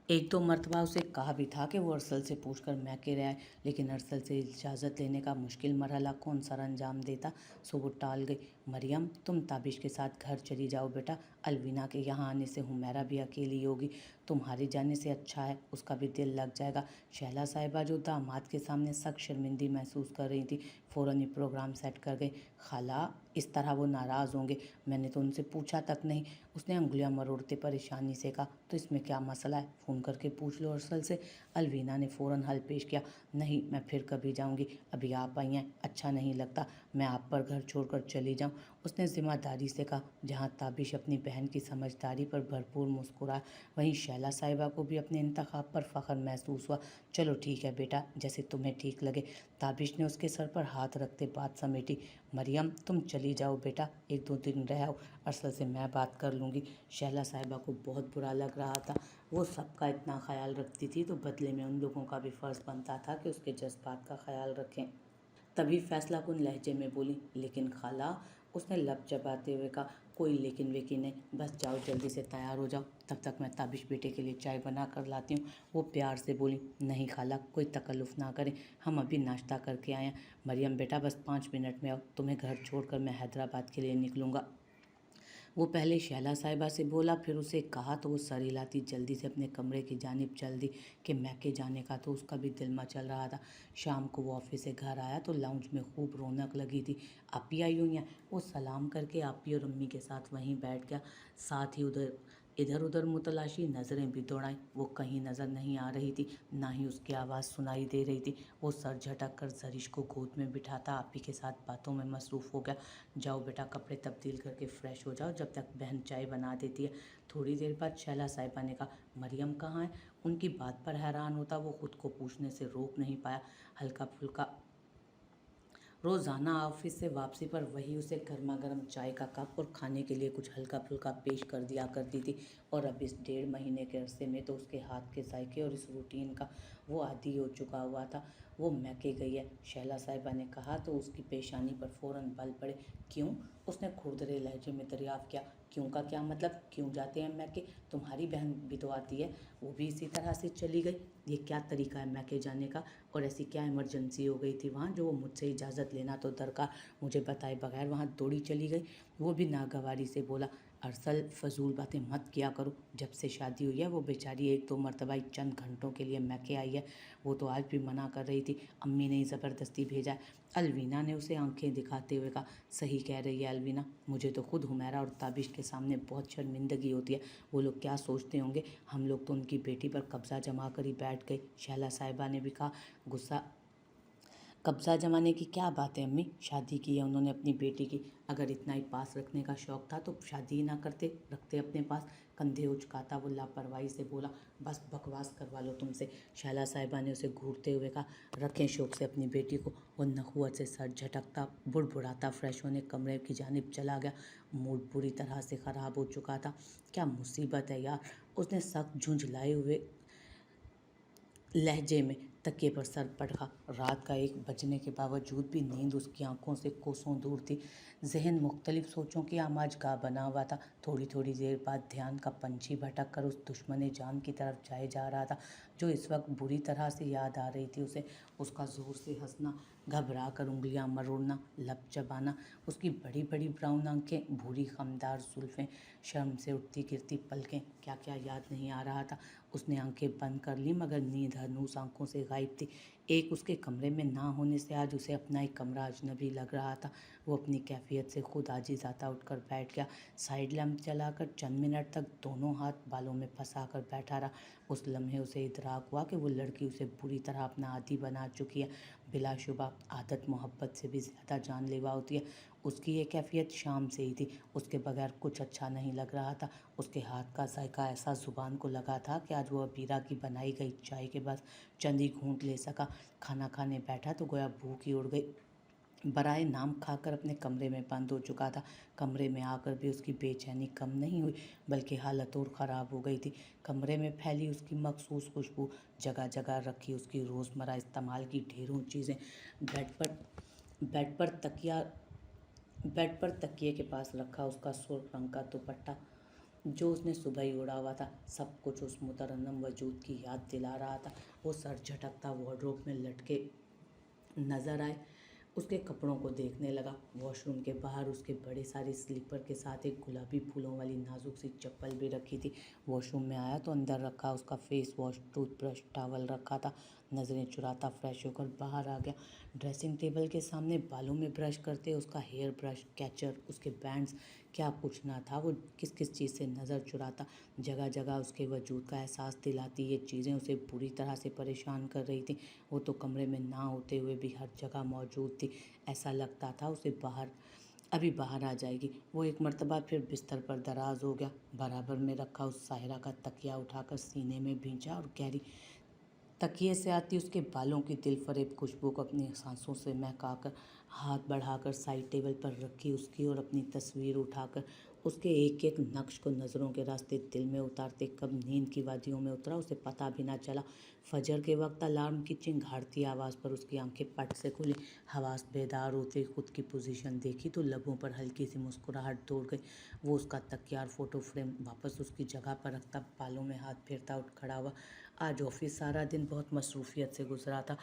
1-2 मरतबा उसे कहा भी था कि वो अरसल से पूछकर मैके रह आए, लेकिन अरसल से इजाज़त लेने का मुश्किल मरहला कौन सर अंजाम देता, सो वो टाल गई। मरियम, तुम ताबिश के साथ घर चली जाओ बेटा, अलवीना के यहाँ आने से हुमैरा भी अकेली होगी, तुम्हारे जाने से अच्छा है उसका भी दिल लग जाएगा। शैला साहिबा जो दामाद के सामने सख्त शर्मिंदी महसूस कर रही थी, फ़ौरन ही प्रोग्राम सेट कर गई। खाला, इस तरह वो नाराज़ होंगे, मैंने तो उनसे पूछा तक नहीं। उसने उंगलियां मरोड़ते परेशानी से कहा, तो इसमें क्या मसला है, फ़ोन करके पूछ लो अरसल से। अलवीना ने फ़ौरन हल पेश किया, नहीं मैं फिर कभी जाऊंगी, अभी आप आई हैं, अच्छा नहीं लगता मैं आप पर घर छोड़कर चली जाऊं। उसने ज़िम्मेदारी से कहा। जहां ताबिश अपनी बहन की समझदारी पर भरपूर मुस्कुराया, वहीं शैला साहिबा को भी अपने इंतखाब पर फ़ख्र महसूस हुआ। चलो ठीक है बेटा, जैसे तुम्हें ठीक लगे। ताबिश ने उसके सर पर हाथ रखते बात समेटी। मरियम तुम चली जाओ बेटा, 1-2 दिन रह आओ, अरसल से मैं बात कर लूँगी। शैला साहिबा को बहुत बुरा लग रहा था, वो सबका इतना ख्याल रखती थी तो बदले में उन लोगों का भी फ़र्ज़ बनता था कि उसके जज्बात का ख्याल रखें। तभी फैसला कुन लहजे में बोली, लेकिन खाला। उसने लब चबाते हुए कहा, कोई लेकिन वेकिन नहीं, बस जाओ जल्दी से तैयार हो जाओ, तब तक मैं ताबिश बेटे के लिए चाय बना कर लाती हूँ। वो प्यार से बोली, नहीं खाला कोई तकल्लुफ़ ना करें, हम अभी नाश्ता करके आए हैं। मरियम बेटा बस 5 मिनट में आओ, तुम्हें घर छोड़कर मैं हैदराबाद के लिए निकलूँगा। वो पहले शैला साहिबा से बोला, फिर उसे कहा तो वो सर हिलाती जल्दी से अपने कमरे की जानिब चल दी कि मैके जाने का तो उसका भी दिल मचल रहा था। शाम को वो ऑफिस से घर आया तो लाउंज में खूब रौनक लगी थी। आपी आई हुई हैं, वो सलाम करके आपी और अम्मी के साथ वहीं बैठ गया। साथ ही इधर उधर मुतलाशी नज़रें भी दौड़ाई, वो कहीं नज़र नहीं आ रही थी, ना ही उसकी आवाज़ सुनाई दे रही थी। वो सर झटक कर जरिश को गोद में बिठाता आपी के साथ बातों में मसरूफ़ हो गया। जाओ बेटा कपड़े तब्दील करके फ़्रेश हो जाओ, जब तक बहन चाय बना देती है। थोड़ी देर बाद शैला साहिबा ने कहा, मरियम कहाँ है। उनकी बात पर हैरान होता वो खुद को पूछने से रोक नहीं पाया। हल्का फुल्का रोज़ाना ऑफिस से वापसी पर वही उसे गर्मा गर्म चाय का कप और खाने के लिए कुछ हल्का फुल्का पेश कर दिया करती थी, और अब इस 1.5 महीने के अरसे में तो उसके हाथ के जायके और इस रूटीन का वो आदी हो चुका हुआ था। वो मैके गई है, शैला साहिबा ने कहा तो उसकी पेशानी पर फ़ौरन बल पड़े। क्यों, उसने खुरदरे लहजे में दरियाफ़्त किया। क्यों का क्या मतलब, क्यों जाते हैं मैके, तुम्हारी बहन भी तो आती है, वो भी इसी तरह से चली गई। ये क्या तरीका है मैके जाने का, और ऐसी क्या इमरजेंसी हो गई थी वहाँ जो वो मुझसे इजाज़त लेना तो दरकार मुझे बताए बगैर वहाँ दौड़ी चली गई। वो भी नागवारी से बोला, अरसल फजूल बातें मत किया करो, जब से शादी हुई है वो बेचारी 1-2 मरतबा ही चंद घंटों के लिए मैके आई है, वो तो आज भी मना कर रही थी, अम्मी ने ही ज़बरदस्ती भेजा है। अलवीना ने उसे आंखें दिखाते हुए कहा, सही कह रही है अलवीना, मुझे तो खुद हुमैरा और ताबिश के सामने बहुत शर्मिंदगी होती है, वो लोग क्या सोचते होंगे, हम लोग तो उनकी बेटी पर कब्ज़ा जमा कर ही बैठ गए। शैला साहिबा ने भी कहा, गुस्सा कब्ज़ा जमाने की क्या बात है अम्मी, शादी की है उन्होंने अपनी बेटी की, अगर इतना ही पास रखने का शौक़ था तो शादी ही ना करते, रखते अपने पास। कंधे उचकाता वो लापरवाही से बोला, बस बकवास करवा लो तुमसे। शैला साहिबा ने उसे घूरते हुए कहा, रखें शौक़ से अपनी बेटी को। वो नखुअत से सर झटकता बुड़बुड़ाता फ्रेश होने कमरे की जानिब चला गया। मूड बुरी तरह से ख़राब हो चुका था। क्या मुसीबत है यार, उसने सख्त झुंझलाए हुए लहजे में तकिए पर सर पटका। रात का 1 बजने के बावजूद भी नींद उसकी आंखों से कोसों दूर थी। जहन मुख्तलिफ सोचों की आमाजगाह बना हुआ था। थोड़ी थोड़ी देर बाद ध्यान का पंछी भटक कर उस दुश्मन जान की तरफ जाए जा रहा था जो इस वक्त बुरी तरह से याद आ रही थी उसे। उसका ज़ोर से हंसना, घबरा कर उंगलियां मरोड़ना, लब चबाना, उसकी बड़ी बड़ी ब्राउन आंखें, भूरी खमदार जुल्फ़ें, शर्म से उठती गिरती पलकें, क्या क्या याद नहीं आ रहा था। उसने आंखें बंद कर ली मगर नींद हनूस आंखों से गायब थी। एक उसके कमरे में ना होने से आज उसे अपना एक कमरा अजनबी लग रहा था। वो अपनी कैफियत से खुद आजिज़ाता उठकर बैठ गया। साइड लैम्प जलाकर चंद मिनट तक दोनों हाथ बालों में फंसा कर बैठा रहा। उस लम्हे उसे इदराक हुआ कि वो लड़की उसे बुरी तरह अपना आदी बना चुकी है। बिलाशुबा आदत मोहब्बत से भी ज़्यादा जानलेवा होती है। उसकी ये कैफियत शाम से ही थी, उसके बगैर कुछ अच्छा नहीं लग रहा था। उसके हाथ का जायका ऐसा ज़ुबान को लगा था कि आज वो अबीरा की बनाई गई चाय के बाद चंद ही घूंट ले सका। खाना खाने बैठा तो गोया भूख ही उड़ गई। बराए नाम खाकर अपने कमरे में बंद हो चुका था। कमरे में आकर भी उसकी बेचैनी कम नहीं हुई, बल्कि हालत और ख़राब हो गई थी। कमरे में फैली उसकी मखसूस खुशबू, जगह जगह रखी उसकी रोज़मर्रा इस्तेमाल की ढेरों चीज़ें, बेड पर बेड पर तकिया बेड पर तकिए के पास रखा उसका सुर्ख रंग का दुपट्टा जो उसने सुबह ही उड़ा हुआ था, सब कुछ उस मुतरन्नम वजूद की याद दिला रहा था। वो सर झटकता वार्डरोब में लटके नज़र आए। उसके कपड़ों को देखने लगा। वॉशरूम के बाहर उसके बड़े सारे स्लीपर के साथ एक गुलाबी फूलों वाली नाजुक सी चप्पल भी रखी थी। वॉशरूम में आया तो अंदर रखा उसका फेस वॉश, टूथब्रश, टॉवल रखा था। नज़रें चुराता फ्रेश होकर बाहर आ गया। ड्रेसिंग टेबल के सामने बालों में ब्रश करते उसका हेयर ब्रश, कैचर, उसके बैंड्स, क्या कुछ ना था। वो किस किस चीज़ से नज़र चुराता। जगह जगह उसके वजूद का एहसास दिलाती ये चीज़ें उसे बुरी तरह से परेशान कर रही थी। वो तो कमरे में ना होते हुए भी हर जगह मौजूद थी। ऐसा लगता था उसे अभी बाहर आ जाएगी। वो एक मर्तबा फिर बिस्तर पर दराज हो गया। बराबर में रखा उस साहिरा का तकिया उठाकर सीने में भींचा और गहरी तकिए से आती उसके बालों की दिलफरेब खुशबू को अपनी सांसों से महकाकर हाथ बढ़ाकर साइड टेबल पर रखी उसकी और अपनी तस्वीर उठाकर उसके एक एक नक्श को नज़रों के रास्ते दिल में उतारते कब नींद की वादियों में उतरा उसे पता भी ना चला। फजर के वक्त अलार्म की चिंगाड़ती आवाज़ पर उसकी आंखें पट से खुली। हवास बेदार होते खुद की पोजीशन देखी तो लबों पर हल्की सी मुस्कुराहट दौड़ गई। वो उसका तकिया और फोटो फ्रेम वापस उसकी जगह पर रखता बालों में हाथ फेरता उठ खड़ा हुआ। आज ऑफिस सारा दिन बहुत मसरूफियत से गुजरा था।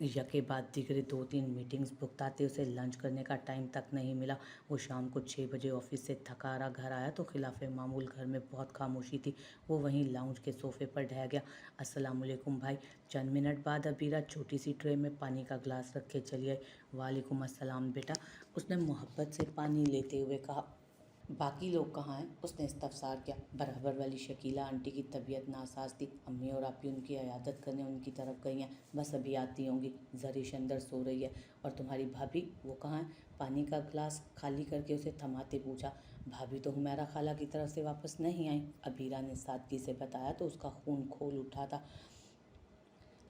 यके बाद दिगरे 2-3 मीटिंग्स भुगताते उसे लंच करने का टाइम तक नहीं मिला। वो शाम को 6 बजे ऑफिस से थका हारा घर आया तो खिलाफ मामूल घर में बहुत खामोशी थी। वो वहीं लाउंज के सोफे पर ढह गया। अस्सलाम वालेकुम भाई। चंद मिनट बाद अबीरा छोटी सी ट्रे में पानी का ग्लास रख के चली आई। वालेकुम अस्सलाम बेटा, उसने मोहब्बत से पानी लेते हुए कहा। बाकी लोग कहाँ हैं? उसने इस्तफसार किया। बराबर वाली शकीला आंटी की तबीयत नासाज थी। अम्मी और आपी उनकी इयादत करने उनकी तरफ गई हैं, बस अभी आती होंगी। जरीश अंदर सो रही है। और तुम्हारी भाभी, वो कहाँ है? पानी का ग्लास खाली करके उसे थमाते पूछा। भाभी तो हुमैरा खाला की तरफ से वापस नहीं आई, अबीरा ने सादगी से बताया तो उसका खून खोल उठा था।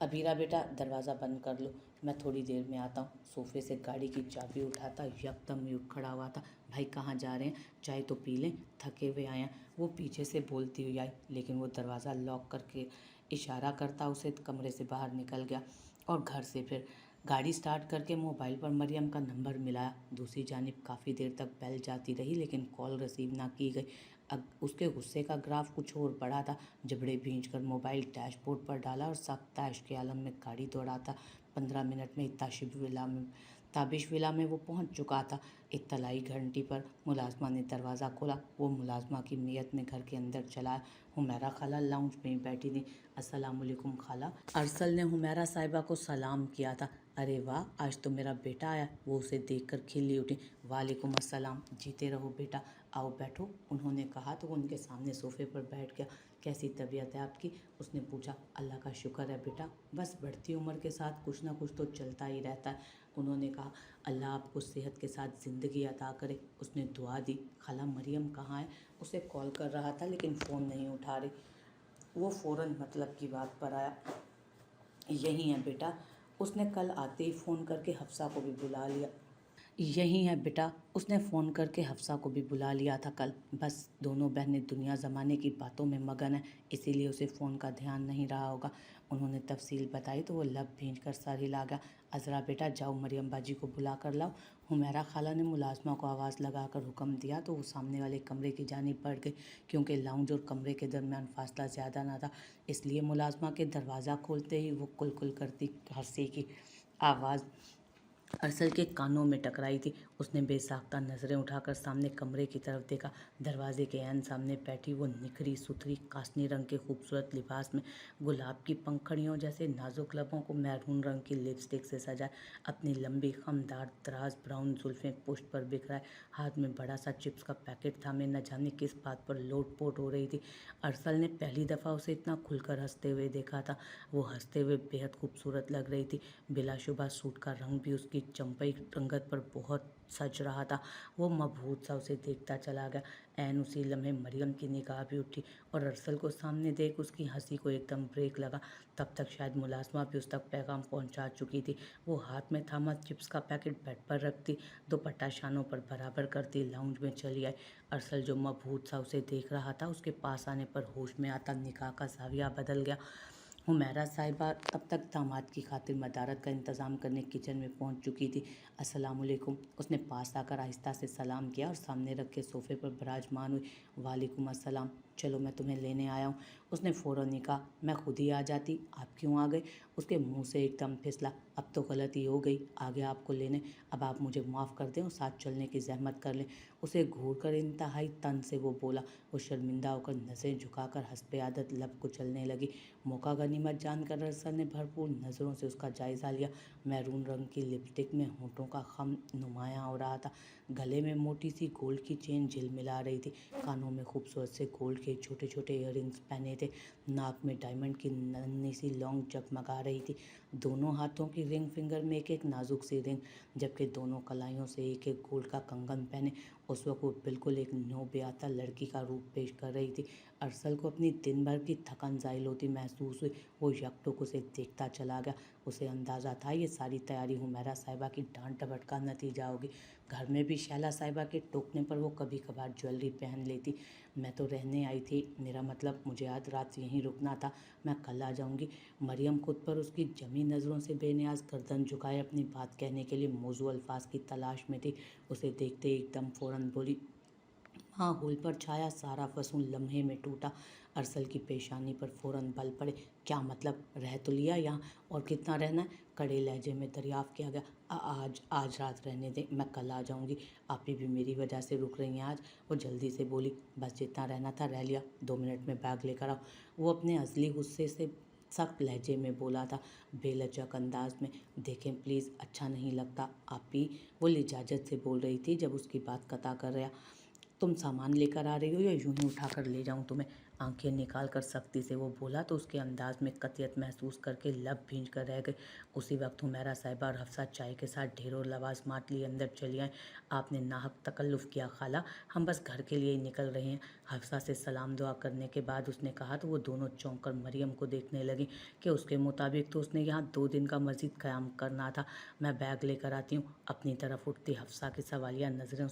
अबीरा बेटा, दरवाज़ा बंद कर लो, मैं थोड़ी देर में आता हूँ। सोफे से गाड़ी की चाबी उठाता यकदम ही उठ खड़ा हुआ था। भाई कहाँ जा रहे हैं? चाय तो पी लें, थके हुए आए हैं। वो पीछे से बोलती हुई आई, लेकिन वो दरवाज़ा लॉक करके इशारा करता उसे कमरे से बाहर निकल गया। और घर से फिर गाड़ी स्टार्ट करके मोबाइल पर मरियम का नंबर मिलाया। दूसरी जानिब काफ़ी देर तक बेल जाती रही लेकिन कॉल रिसीव ना की गई। उसके गुस्से का ग्राफ कुछ और बढ़ा था। जबड़े भींचकर मोबाइल डैशबोर्ड पर डाला और सख्त तैश के आलम में गाड़ी दौड़ाता 15 मिनट में ताबिश विला में वो पहुंच चुका था। इत्तलाई घंटी पर मुलाजमा ने दरवाज़ा खोला। वो मुलाजमा की नीयत में घर के अंदर चला। हुमैरा खाला लाउंज में ही बैठी थी। अस्सलाम वालेकुम खाला। अरसल ने हुमैरा साहिबा को सलाम किया था। अरे वाह, आज तो मेरा बेटा आया। वो उसे देखकर खिली उठी। वालेकुम अस्सलाम, जीते रहो बेटा, आओ बैठो, उन्होंने कहा तो वो उनके सामने सोफे पर बैठ गया। कैसी तबीयत है आपकी? उसने पूछा। अल्लाह का शुक्र है बेटा, बस बढ़ती उम्र के साथ कुछ ना कुछ तो चलता ही रहता है, उन्होंने कहा। अल्लाह आपको सेहत के साथ ज़िंदगी अता करे, उसने दुआ दी। खाला मरियम कहाँ है? उसे कॉल कर रहा था लेकिन फ़ोन नहीं उठा रही। वो फ़ौरन मतलब की बात पर आया। यही है बेटा, उसने कल आते ही फ़ोन करके हफ्सा को भी बुला लिया। यही है बेटा, उसने फ़ोन करके हफ्सा को भी बुला लिया था कल। बस दोनों बहनें दुनिया ज़माने की बातों में मगन हैं, इसीलिए उसे फ़ोन का ध्यान नहीं रहा होगा। उन्होंने तफसील बताई तो वो लब भींच कर सर हिला गया। अज़रा बेटा जाओ मरियम बाजी को बुला कर लाओ। हुमैरा खाला ने मुलाजमा को आवाज़ लगाकर हुक्म दिया तो वो सामने वाले कमरे की जानिब बढ़ गई। क्योंकि लाउंज और कमरे के दरमियान फासला ज़्यादा ना था, इसलिए मुलाजमा के दरवाज़ा खोलते ही वो कुल करती हंसी की आवाज़ अरसल के कानों में टकराई थी। उसने बेसाख्ता नज़रें उठाकर सामने कमरे की तरफ देखा। दरवाजे के ऐन सामने बैठी वो निखरी सुथरी कास्नी रंग के खूबसूरत लिबास में गुलाब की पंखड़ियों जैसे नाजुक लबों को मैरून रंग की लिपस्टिक से सजाए, अपनी लंबी खमदार दराज ब्राउन जुल्फ़ें पुष्ट पर बिखराए, हाथ में बड़ा सा चिप्स का पैकेट थामे न जाने किस बात पर लोट-पोट हो रही थी। अरसल ने पहली दफ़ा उसे इतना खुलकर हंसते हुए देखा था। वो हंसते हुए बेहद खूबसूरत लग रही थी। बिलाशुबा सूट का रंग भी उसकी चंपई रंगत पर बहुत सज रहा था। वो मबहूत सा उसे देखता चला गया। ऐन उसी लम्हे मरियम की निगाह भी उठी और अरसल को सामने देख उसकी हंसी को एकदम ब्रेक लगा। तब तक शायद मुलाजमा भी उस तक पैगाम पहुंचा चुकी थी। वो हाथ में थामा चिप्स का पैकेट बेड पर रखती, दुपट्टा शानों पर बराबर करती लाउंज में चली आई। अरसल जो मबहूत सा उसे देख रहा था, उसके पास आने पर होश में आता निगाह का जाविया बदल गया। हुमैरा साहिबा अब तक दामाद की खातिर मदारत का इंतज़ाम करने किचन में पहुंच चुकी थी। अस्सलाम वालेकुम, उसने पास आकर आहिस्ता से सलाम किया और सामने रखे सोफे पर विराजमान हुई। वालेकुम अस्सलाम, चलो मैं तुम्हें लेने आया हूँ। उसने फ़ौरन ही कहा, मैं खुद ही आ जाती, आप क्यों आ गए? उसके मुंह से एकदम फिसला, अब तो गलती हो गई, आ गया आपको लेने, अब आप मुझे माफ़ कर दें और साथ चलने की ज़हमत कर लें। उसे घूर कर इंतहाई तन से वो बोला। वो शर्मिंदा होकर नज़रें झुकाकर हंसपे आदत लब कुचलने लगी। मौका गनीमत जानकर अरसल ने भरपूर नज़रों से उसका जायज़ा लिया। मैरून रंग की लिपस्टिक में होठों का खम नुमायाँ हो रहा था। गले में मोटी सी गोल्ड की चेन झिलमिला रही थी। कानों में खूबसूरत से गोल्ड के छोटे छोटे इयररिंग्स पहने थे। नाक में डायमंड की नन्ही सी लौंग जगमगा रही थी। दोनों हाथों की रिंग फिंगर में एक एक नाजुक सी रिंग, जबकि दोनों कलाइयों से एक एक गोल्ड का कंगन पहने उस वक्त वो बिल्कुल एक नवब्याता लड़की का रूप पेश कर रही थी। अरसल को अपनी दिन भर की थकन ज़ाहिल होती महसूस हुई। वो यकटुक उसे देखता चला गया। उसे अंदाज़ा था ये सारी तैयारी हुमैरा साहिबा की डांट डपट का नतीजा होगी। घर में भी शैला साहिबा के टोकने पर वो कभी कभार ज्वेलरी पहन लेती। मैं तो रहने आई थी, मेरा मतलब मुझे आज रात यहीं रुकना था, मैं कल आ जाऊंगी। मरियम खुद पर उसकी जमी नज़रों से बेनियाज गर्दन झुकाए अपनी बात कहने के लिए मौजू अल्फाज की तलाश में थी। उसे देखते ही एकदम फ़ौरन बोली, माहौल पर छाया सारा फसूल लम्हे में टूटा। अरसल की पेशानी पर फ़ौरन बल पड़े। क्या मतलब, रह तो लिया यहाँ, और कितना रहना है? कड़े लहजे में दरियाफ़्त किया गया। आज आज रात रहने दें, मैं कल आ जाऊँगी। आप ही भी मेरी वजह से रुक रही हैं आज। वो जल्दी से बोली, बस जितना रहना था रह लिया, 2 मिनट में बैग लेकर आओ। वो अपने असली गुस्से से सख्त लहजे में बोला था, बेलचक अंदाज में। देखें प्लीज़, अच्छा नहीं लगता आप ही, वो इजाज़त से बोल रही थी जब उसकी बात कता कर रहा, तुम सामान लेकर आ रही हो या यूं ही उठाकर ले जाऊं तुम्हें? आंखें निकाल कर सख्ती से वो बोला तो उसके अंदाज में कतियत महसूस करके लब भींच कर रह गए। उसी वक्त हुमैरा साहिबा और हफ्सा चाय के साथ ढेरों लवाजमात लिए अंदर चली आए। आपने नाहक तकल्लुफ़ किया खाला, हम बस घर के लिए ही निकल रहे हैं। हफ्सा से सलाम दुआ करने के बाद उसने कहा तो वो दोनों चौंक कर मरियम को देखने लगी कि उसके मुताबिक तो उसने यहाँ 2 दिन का मज़ीद क़याम करना था। मैं बैग लेकर आती हूँ। अपनी तरफ उठती हफ्सा की सवालिया नज़रें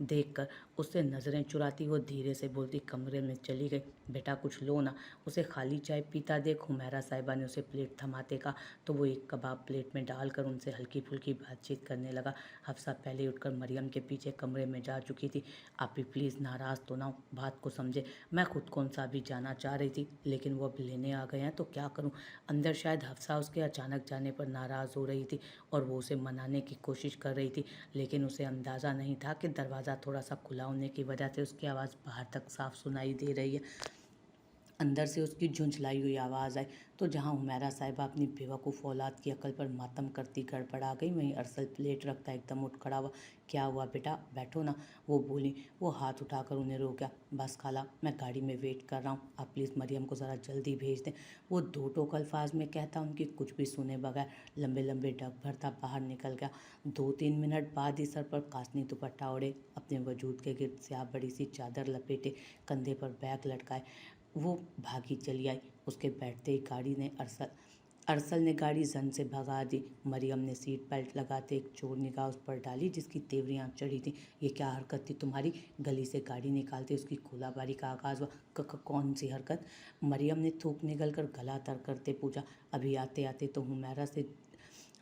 देख कर उससे नज़रें चुराती वो धीरे से बोलती कमरे में चली गई। बेटा कुछ लो ना। उसे खाली चाय पीता देख हुमैरा साहिबा ने उसे प्लेट थमाते कहा तो वो एक कबाब प्लेट में डालकर उनसे हल्की फुल्की बातचीत करने लगा। हफ्सा पहले उठकर मरियम के पीछे कमरे में जा चुकी थी। आप भी प्लीज़ नाराज़ तो ना हो, बात को समझे। मैं खुद कौन सा भी जाना चाह रही थी, लेकिन वो अब लेने आ गए हैं तो क्या करूं। अंदर शायद हफ्सा उसके अचानक जाने पर नाराज़ हो रही थी और वो उसे मनाने की कोशिश कर रही थी, लेकिन उसे अंदाज़ा नहीं था कि दरवाज़ा थोड़ा सा खुला होने की वजह से उसकी आवाज़ बाहर तक साफ सुनाई दे रही है। अंदर से उसकी झुंझलाई हुई आवाज़ आई तो जहाँ हुमैरा साहिबा अपनी बेवकूफ़ औलाद की अकल पर मातम करती गड़बड़ा गई, वहीं अरसल प्लेट रखता एकदम उठ खड़ा हुआ। क्या हुआ बेटा, बैठो ना, वो बोली। वो हाथ उठाकर उन्हें रोक गया। बस खाला, मैं गाड़ी में वेट कर रहा हूँ, आप प्लीज़ मरियम को ज़रा जल्दी भेज दें। वो दो टोक अल्फाज में कहता उनकी कुछ भी सुने बगैर लंबे लंबे डग भरता बाहर निकल गया। 2-3 मिनट बाद ही सर पर कासनी दुपट्टा ओढ़े, अपने वजूद के गिर्द स्याह बड़ी सी चादर लपेटे, कंधे पर बैग लटकाए वो भागी चली आई। उसके बैठते ही गाड़ी ने अरसल ने गाड़ी जन से भगा दी। मरियम ने सीट बेल्ट लगाते एक चोर निगाह उस पर डाली जिसकी तेवरियां चढ़ी थी। ये क्या हरकत थी तुम्हारी? गली से गाड़ी निकालते उसकी गोलाबारी का आगाज़ हुआ। कौन सी हरकत? मरियम ने थूक निगल कर गला तर करते पूछा। अभी आते आते तो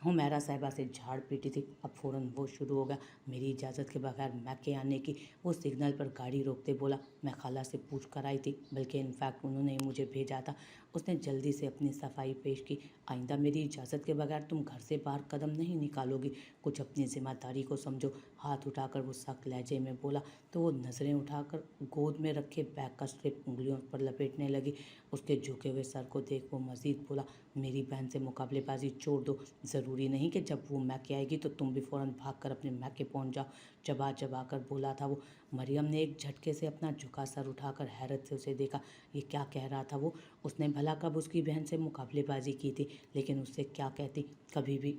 हुमैरा साहिबा से झाड़ पीटी थी, अब फ़ौरन वो शुरू हो गया। मेरी इजाज़त के बगैर मैके आने की। वो सिग्नल पर गाड़ी रोकते बोला, मैं खाला से पूछ कर आई थी, बल्कि इनफैक्ट उन्होंने ही मुझे भेजा था। उसने जल्दी से अपनी सफाई पेश की। आइंदा मेरी इजाज़त के बगैर तुम घर से बाहर कदम नहीं निकालोगी, कुछ अपनी ज़िम्मेदारी को समझो। हाथ उठाकर वो सख्त लहजे में बोला तो वो नज़रें उठाकर गोद में रखे बैग का स्ट्रिप उंगलियों पर लपेटने लगी। उसके झुके हुए सर को देख वो मज़ीद बोला, मेरी बहन से मुकाबलेबाजी छोड़ दो। ज़रूरी नहीं कि जब वो मैके आएगी तो तुम भी फ़ौरन भाग कर अपने मैके पहुंच जाओ। चबा चबा कर बोला था वो। मरियम ने एक झटके से अपना झुका सर उठाकर हैरत से उसे देखा। ये क्या कह रहा था वो? उसने भला कब उसकी बहन से मुकाबलेबाजी की थी? लेकिन उससे क्या कहती, कभी भी।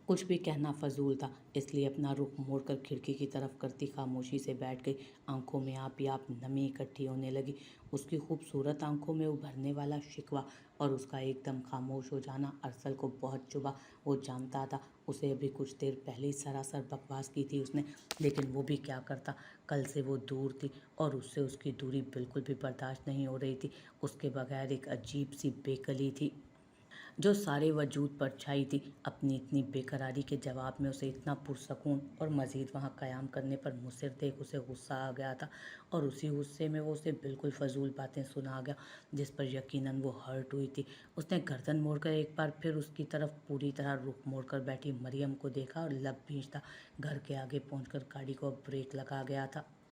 कुछ भी कहना फजूल था, इसलिए अपना रुख मोड़कर खिड़की की तरफ करती खामोशी से बैठ गई। आंखों में आप ही आप नमी इकट्ठी होने लगी। उसकी खूबसूरत आंखों में उभरने वाला शिकवा और उसका एकदम खामोश हो जाना अरसल को बहुत चुभा। वो जानता था उसे अभी कुछ देर पहले ही सरासर बकवास की थी उसने, लेकिन वो भी क्या करता। कल से वो दूर थी और उससे उसकी दूरी बिल्कुल भी बर्दाश्त नहीं हो रही थी। उसके बगैर एक अजीब सी बेकली थी। جو سارے وجود پر چھائی تھی۔ اپنی اتنی بے قراری کے جواب میں اسے اتنا پرسکون اور مزید وہاں قیام کرنے پر مصر دیکھ اسے غصہ آ گیا تھا، اور اسی غصے میں وہ اسے بالکل فضول باتیں سنا گیا جس پر یقیناً وہ ہرٹ ہوئی تھی۔ اس نے گردن موڑ کر ایک بار پھر اس کی طرف پوری طرح رخ موڑ کر بیٹھی مریم کو دیکھا اور لب بھینچتا گھر کے آگے پہنچ کر گاڑی کو بریک لگا گیا تھا۔